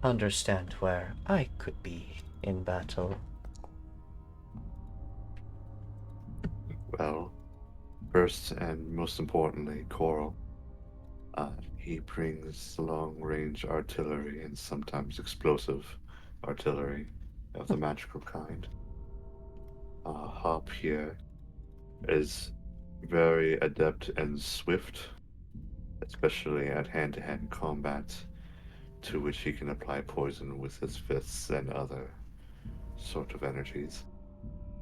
understand where I could be in battle? Well, first and most importantly, Koarl. He brings long-range artillery and sometimes explosive artillery of the magical kind. Hop here is very adept and swift, especially at hand-to-hand combat, to which he can apply poison with his fists and other sort of energies.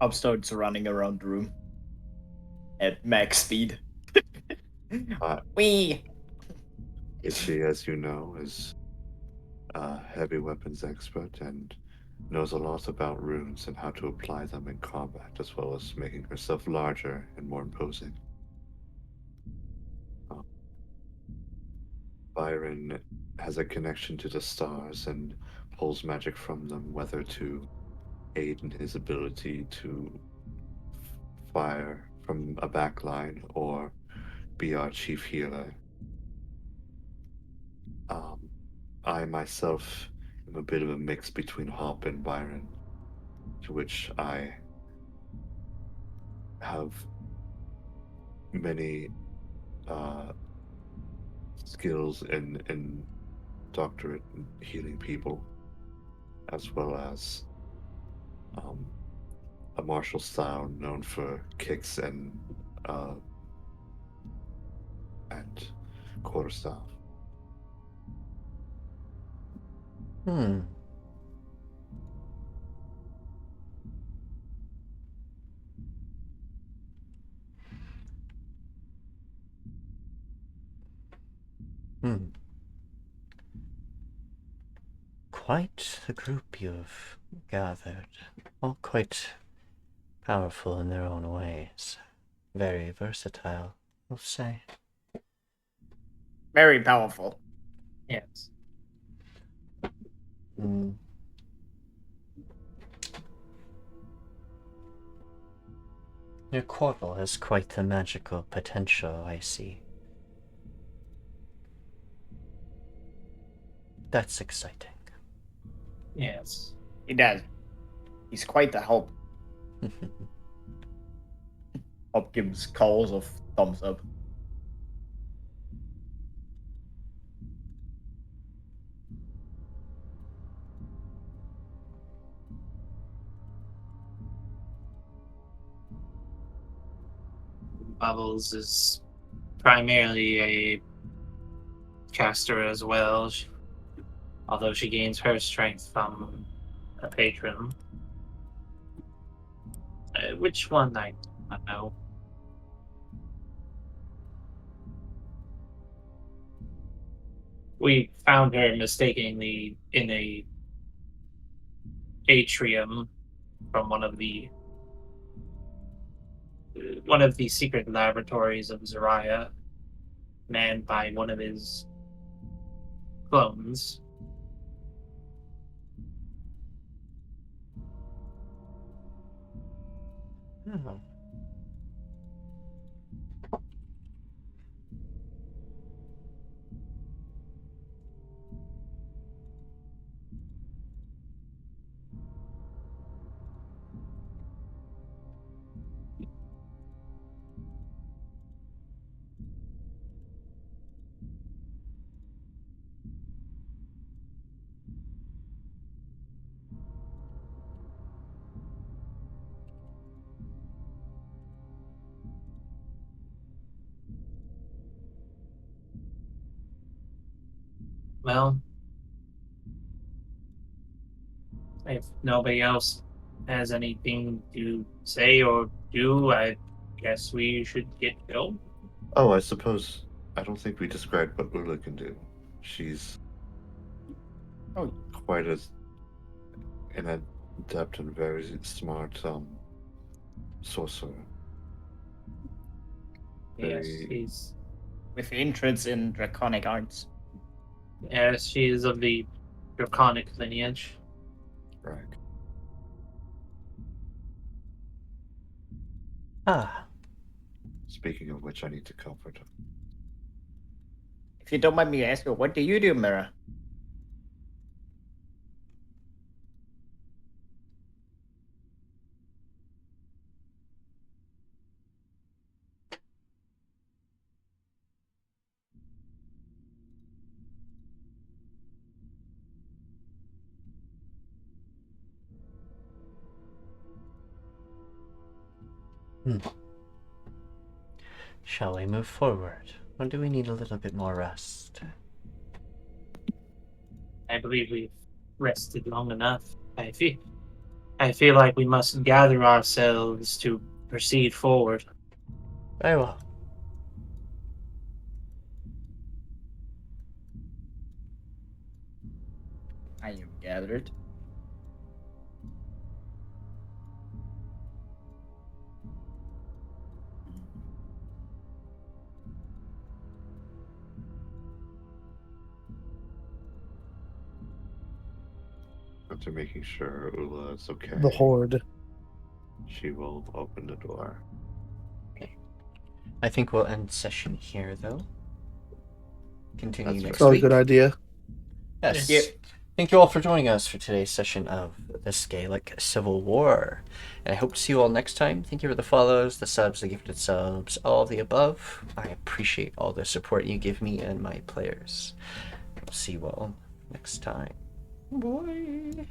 Hop starts running around the room at max speed. Wee! Itshi, as you know, is a heavy weapons expert and knows a lot about runes and how to apply them in combat, as well as making herself larger and more imposing. Biran has a connection to the stars and pulls magic from them, whether to aid in his ability to fire from a backline or be our chief healer. I myself am a bit of a mix between Hop and Biran, to which I have many skills in doctorate and healing people, as well as a martial style known for kicks and quarterstaff. Quite the group you've gathered. All quite powerful in their own ways. Very versatile, I'll say. Very powerful. Yes. Your Koarl has quite the magical potential, I see. That's exciting. Yes. He does. He's quite the help. Hop gives calls of thumbs up. Bubbles is primarily a caster as well, although she gains her strength from a patron. Which one I don't know. We found her mistakenly in a atrium from one of the secret laboratories of Zariah, manned by one of his clones. Oh. Well, if nobody else has anything to say or do, I guess we should get going. Oh, I suppose I don't think we described what Ulla can do. She's Oh, quite an adept and very smart sorcerer. Yes, Very- she's with interest in draconic arts. yes, she is of the draconic lineage. Right. Ah, Speaking of which, I need to comfort her. If you don't mind me asking, what do you do, Mira? shall we move forward? Or do we need a little bit more rest? I believe we've rested long enough. I feel like we must gather ourselves to proceed forward. Very well. I am gathered. After making sure Ulla is okay, The horde. she will open the door. I think we'll end session here, though. Continue That's next Probably a week. good idea. Yes. Yep. Thank you all for joining us for today's session of the Scalect Civil War. And I hope to see you all next time. Thank you for the follows, the subs, the gifted subs, all of the above. I appreciate all the support you give me and my players. I'll see you all next time. Bye.